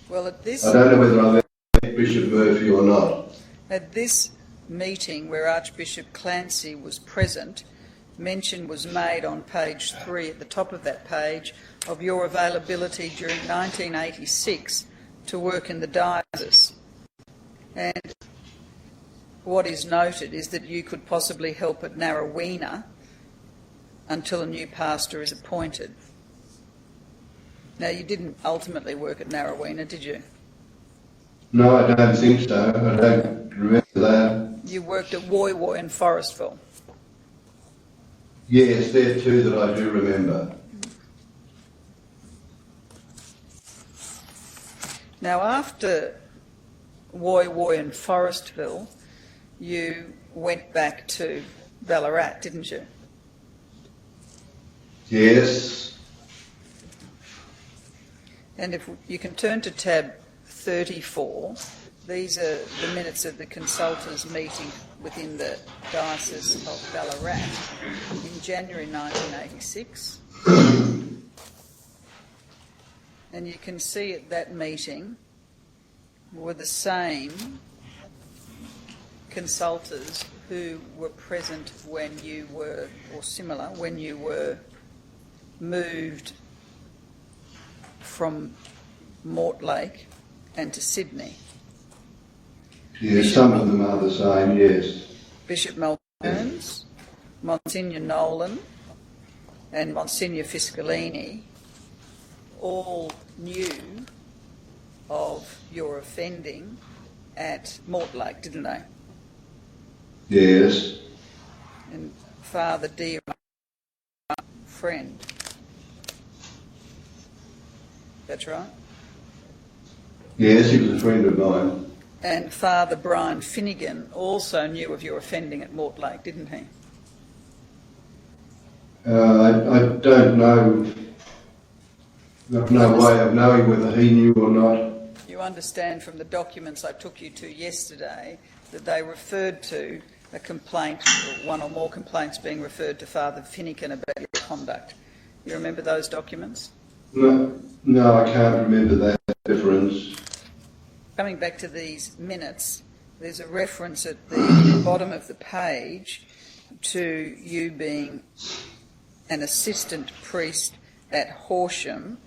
well, at this I don't know whether I've ever met Bishop Murphy or not. At this meeting where Archbishop Clancy was present, mention was made on page 3 at the top of that page of your availability during 1986 to work in the diocese. And what is noted is that you could possibly help at Narrowena until a new pastor is appointed. Now, you didn't ultimately work at Narrowena, did you? No, I don't think so. I don't remember that. You worked at Woy Woy and Forestville. Yes, there are two that I do remember. Now, after Woy Woy and Forestville, you went back to Ballarat, didn't you? Yes. And if you can turn to tab 34, these are the minutes of the consultants' meeting within the Diocese of Ballarat in January 1986. And you can see at that meeting were the same consultants who were present when you were, or similar, when you were moved from Mortlake and to Sydney. Yes, some of them are the same, yes. Bishop Malkearns, Monsignor Nolan and Monsignor Fiscalini all knew of your offending at Mortlake, didn't they? Yes. And Father Dear, friend. That's right. Yes, he was a friend of mine. And Father Brian Finnegan also knew of your offending at Mortlake, didn't he? I don't know. There's no way of knowing whether he knew or not. You understand from the documents I took you to yesterday that they referred to a complaint, or one or more complaints being referred to Father Finnegan about your conduct. You remember those documents? No, I can't remember that difference. Coming back to these minutes, there's a reference at the bottom of the page to you being an assistant priest at Horsham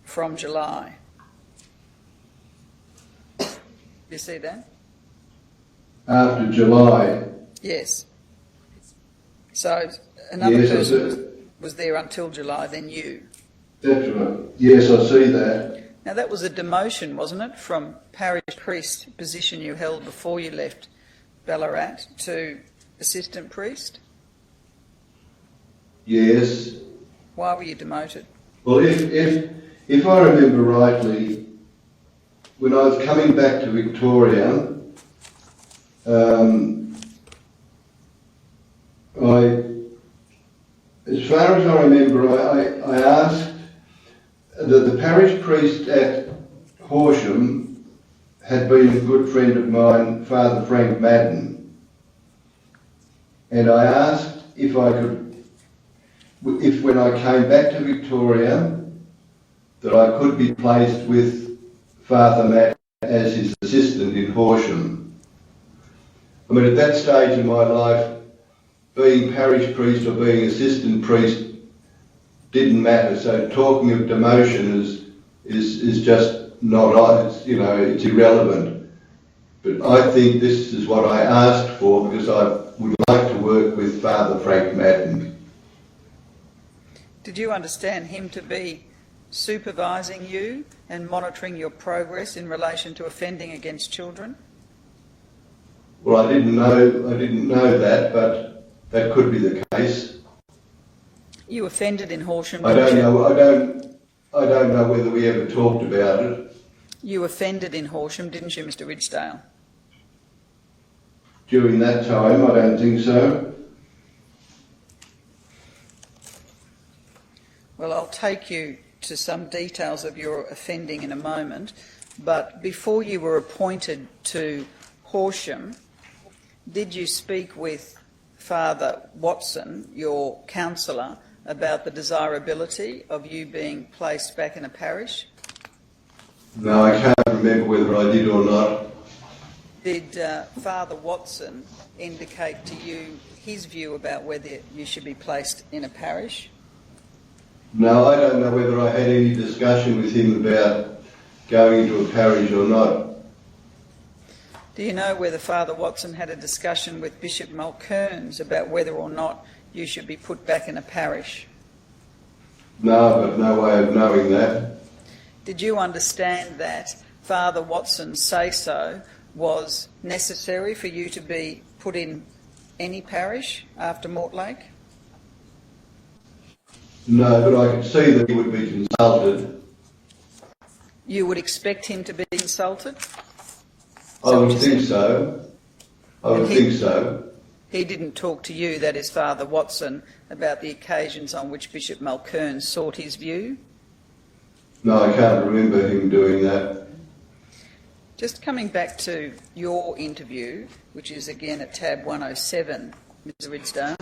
from July. You see that? After July. Yes. So another person was there until July, then you. That's right. Yes, I see that. Now that was a demotion, wasn't it, from parish priest position you held before you left Ballarat to assistant priest? Yes. Why were you demoted? Well, if I remember rightly, when I was coming back to Victoria, as far as I remember, I asked that the parish priest at Horsham had been a good friend of mine, Father Frank Madden, and I asked if when I came back to Victoria, that I could be placed with Father Madden as his assistant in Horsham. I mean, at that stage in my life, being parish priest or being assistant priest didn't matter. So talking of demotion is just not, it's irrelevant. But I think this is what I asked for because would like to work with Father Frank Madden. Did you understand him to be supervising you and monitoring your progress in relation to offending against children? Well, I didn't know that, but that could be the case. You offended in Horsham. I don't know whether we ever talked about it. You offended in Horsham, didn't you, Mr. Ridsdale? During that time, I don't think so. Well, I'll take you to some details of your offending in a moment, but before you were appointed to Horsham, did you speak with Father Watson, your counsellor, about the desirability of you being placed back in a parish? No, I can't remember whether I did or not. Did Father Watson indicate to you his view about whether you should be placed in a parish? No, I don't know whether I had any discussion with him about going into a parish or not. Do you know whether Father Watson had a discussion with Bishop Mulcairns about whether or not you should be put back in a parish? No, I've got no way of knowing that. Did you understand that Father Watson's say-so was necessary for you to be put in any parish after Mortlake? No, but I could see that he would be consulted. You would expect him to be consulted? I would think so. I would think so. He didn't talk to you, that is Father Watson, about the occasions on which Bishop Mulcairns sought his view? No, I can't remember him doing that. Just coming back to your interview, which is again at tab 107, Mr. Ridsdale.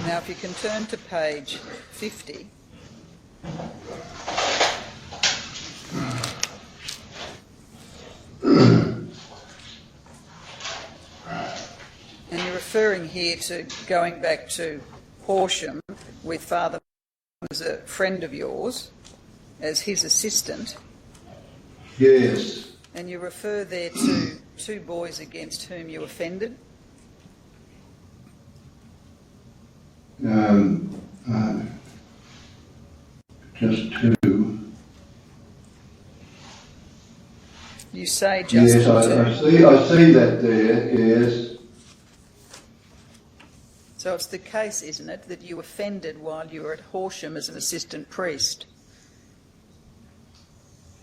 Now, if you can turn to page 50. And you're referring here to going back to Horsham with Father who was a friend of yours as his assistant. Yes. And you refer there to two boys against whom you offended. Just two. You say just yes, two. I see that there, yes. So it's the case, isn't it, that you offended while you were at Horsham as an assistant priest?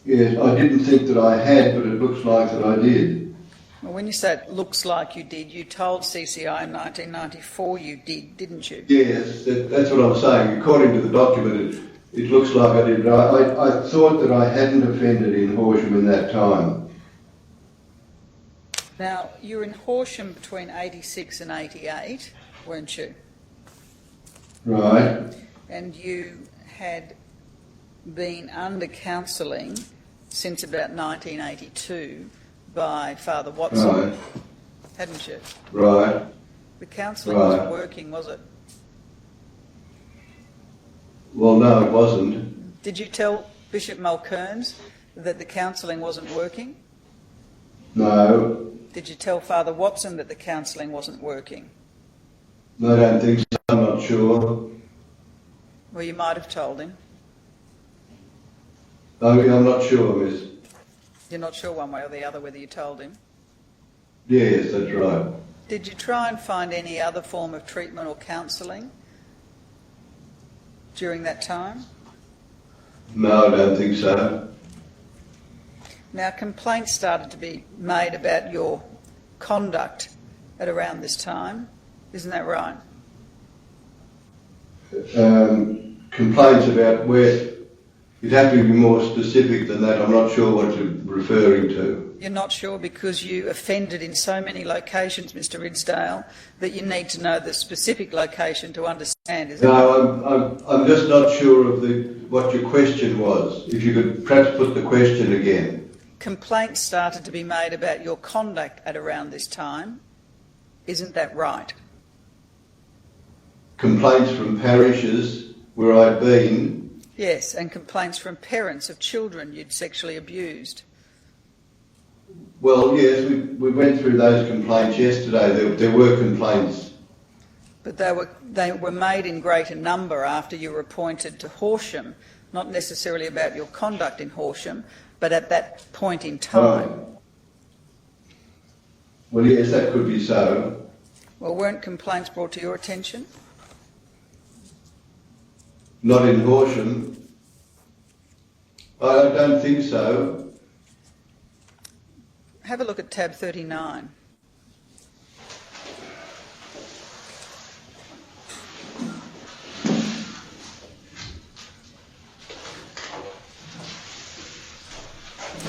Yes, I didn't think that I had, but it looks like that I did. Well, when you say it looks like you did, you told CCI in 1994 you did, didn't you? Yes, that's what I'm saying. According to the document, it looks like I did. I thought that I hadn't offended in Horsham in that time. Now, you were in Horsham between 86 and 88, weren't you? Right. And you had been under counselling since about 1982 by Father Watson, Right. hadn't you? Right. The counselling Right. wasn't working, was it? Well, no, it wasn't. Did you tell Bishop Mulcairns that the counselling wasn't working? No. Did you tell Father Watson that the counselling wasn't working? I don't think so. I'm not sure. Well, you might have told him. I'm not sure, miss. You're not sure one way or the other whether you told him. Yes, that's right. Did you try and find any other form of treatment or counselling during that time? No, I don't think so. Now, complaints started to be made about your conduct at around this time. Isn't that right? Complaints about where... You'd have to be more specific than that. I'm not sure what you're referring to. You're not sure because you offended in so many locations, Mr. Ridsdale, that you need to know the specific location to understand, is it? No, I'm just not sure of what your question was. If you could perhaps put the question again. Complaints started to be made about your conduct at around this time. Isn't that right? Complaints from parishes where I'd been. Yes, and complaints from parents of children you'd sexually abused. Well, yes, we went through those complaints yesterday. There were complaints. But they were made in greater number after you were appointed to Horsham, not necessarily about your conduct in Horsham, but at that point in time. Oh. Well, yes, that could be so. Well, weren't complaints brought to your attention? Not in Horsham. I don't think so. Have a look at tab 39.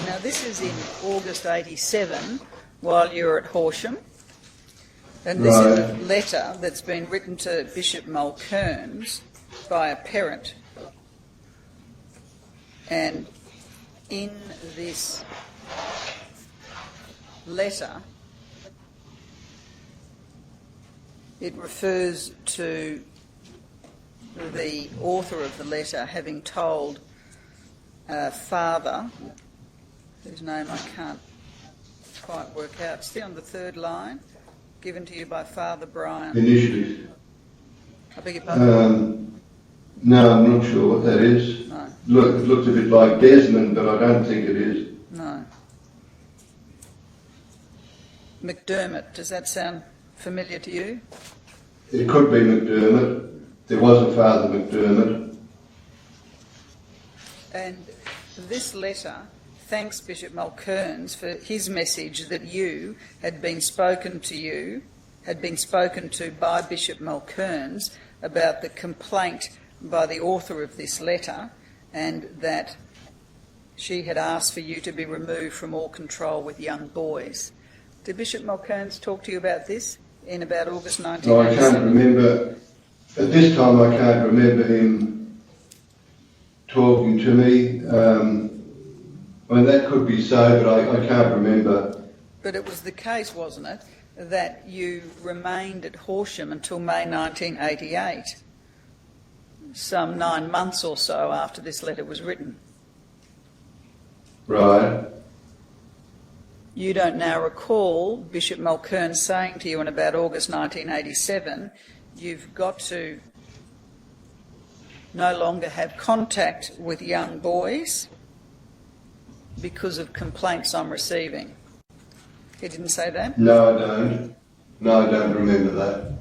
Now this is in August 87 while you're at Horsham, and this is a letter that's been written to Bishop Mulcairns by a parent, and in this letter it refers to the author of the letter having told a father, whose name I can't quite work out. See on the third line, given to you by Father Brian. Initiative. I beg your pardon? No, I'm not sure what that is. No. Look, it looks a bit like Desmond, but I don't think it is. No. McDermott, does that sound familiar to you? It could be McDermott. There was a Father McDermott. And this letter thanks Bishop Mulcairns for his message that you had been spoken to by Bishop Mulcairns about the complaint by the author of this letter, and that she had asked for you to be removed from all control with young boys. Did Bishop Mulcairns talk to you about this in about August 1987? Oh, I can't remember. At this time, I can't remember him talking to me. I mean, that could be so, but I can't remember. But it was the case, wasn't it, that you remained at Horsham until May 1988, some 9 months or so after this letter was written? Right. You don't now recall Bishop Mulcairns saying to you in about August 1987, you've got to no longer have contact with young boys because of complaints I'm receiving. He didn't say that? No, I don't. No, I don't remember that.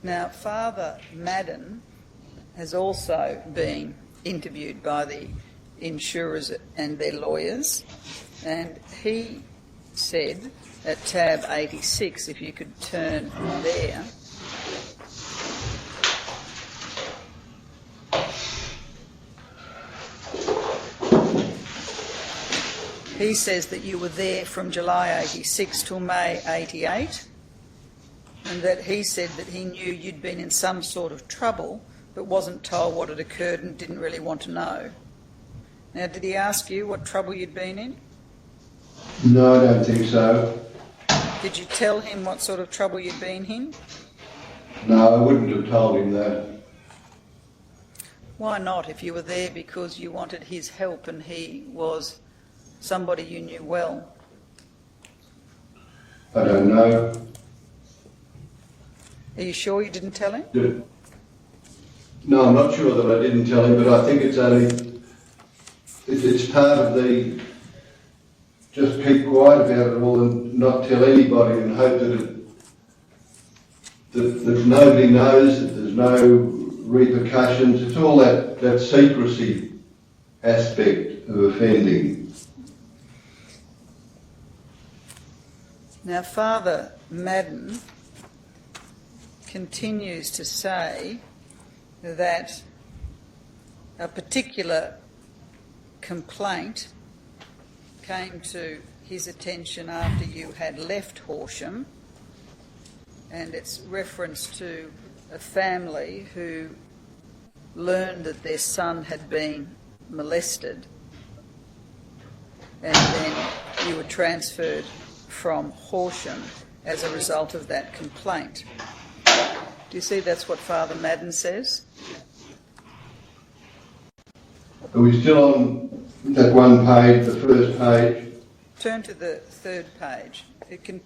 Now, Father Madden has also been interviewed by the insurers and their lawyers, and he said at tab 86, if you could turn there, he says that you were there from July 86 till May 88, and that he said that he knew you'd been in some sort of trouble but wasn't told what had occurred and didn't really want to know. Now, did he ask you what trouble you'd been in? No, I don't think so. Did you tell him what sort of trouble you'd been in? No, I wouldn't have told him that. Why not, if you were there because you wanted his help and he was somebody you knew well? I don't know. Are you sure you didn't tell him? No, I'm not sure that I didn't tell him, but I think it's only... It's part of the... Just keep quiet about it all and not tell anybody and hope that nobody knows, that there's no repercussions. It's all that secrecy aspect of offending. Now, Father Madden continues to say that a particular complaint came to his attention after you had left Horsham, and it's reference to a family who learned that their son had been molested, and then you were transferred from Horsham as a result of that complaint. Do you see that's what Father Madden says? Are we still on that one page, the first page? Turn to the third page.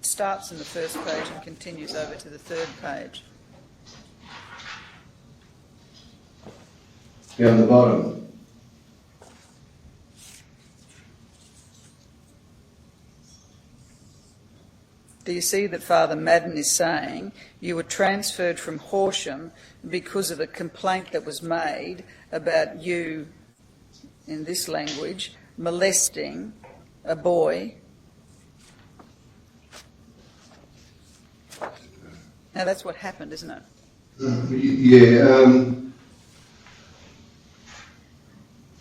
Starts in the first page and continues over to the third page. Down the bottom. Do you see that Father Madden is saying you were transferred from Horsham because of a complaint that was made about you, in this language, molesting a boy? Now that's what happened, isn't it?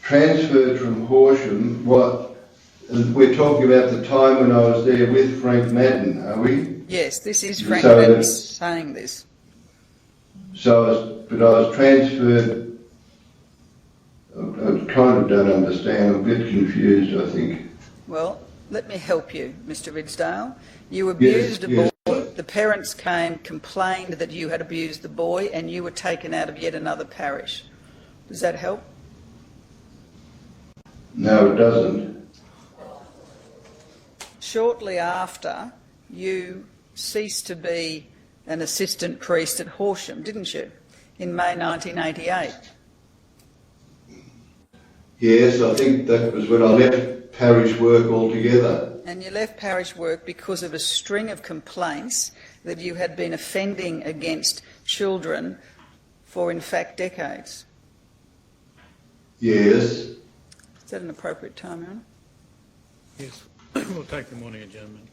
Transferred from Horsham, what? We're talking about the time when I was there with Frank Madden, are we? Yes, this is Frank Madden saying this. But I was transferred. I kind of don't understand. I'm a bit confused, I think. Well, let me help you, Mr. Ridsdale. You abused a boy. The parents came, complained that you had abused the boy, and you were taken out of yet another parish. Does that help? No, it doesn't. Shortly after, you ceased to be an assistant priest at Horsham, didn't you, in May 1988? Yes, I think that was when I left parish work altogether. And you left parish work because of a string of complaints that you had been offending against children for, in fact, decades. Yes. Is that an appropriate time, Aaron? Yes. We'll take the morning adjournment.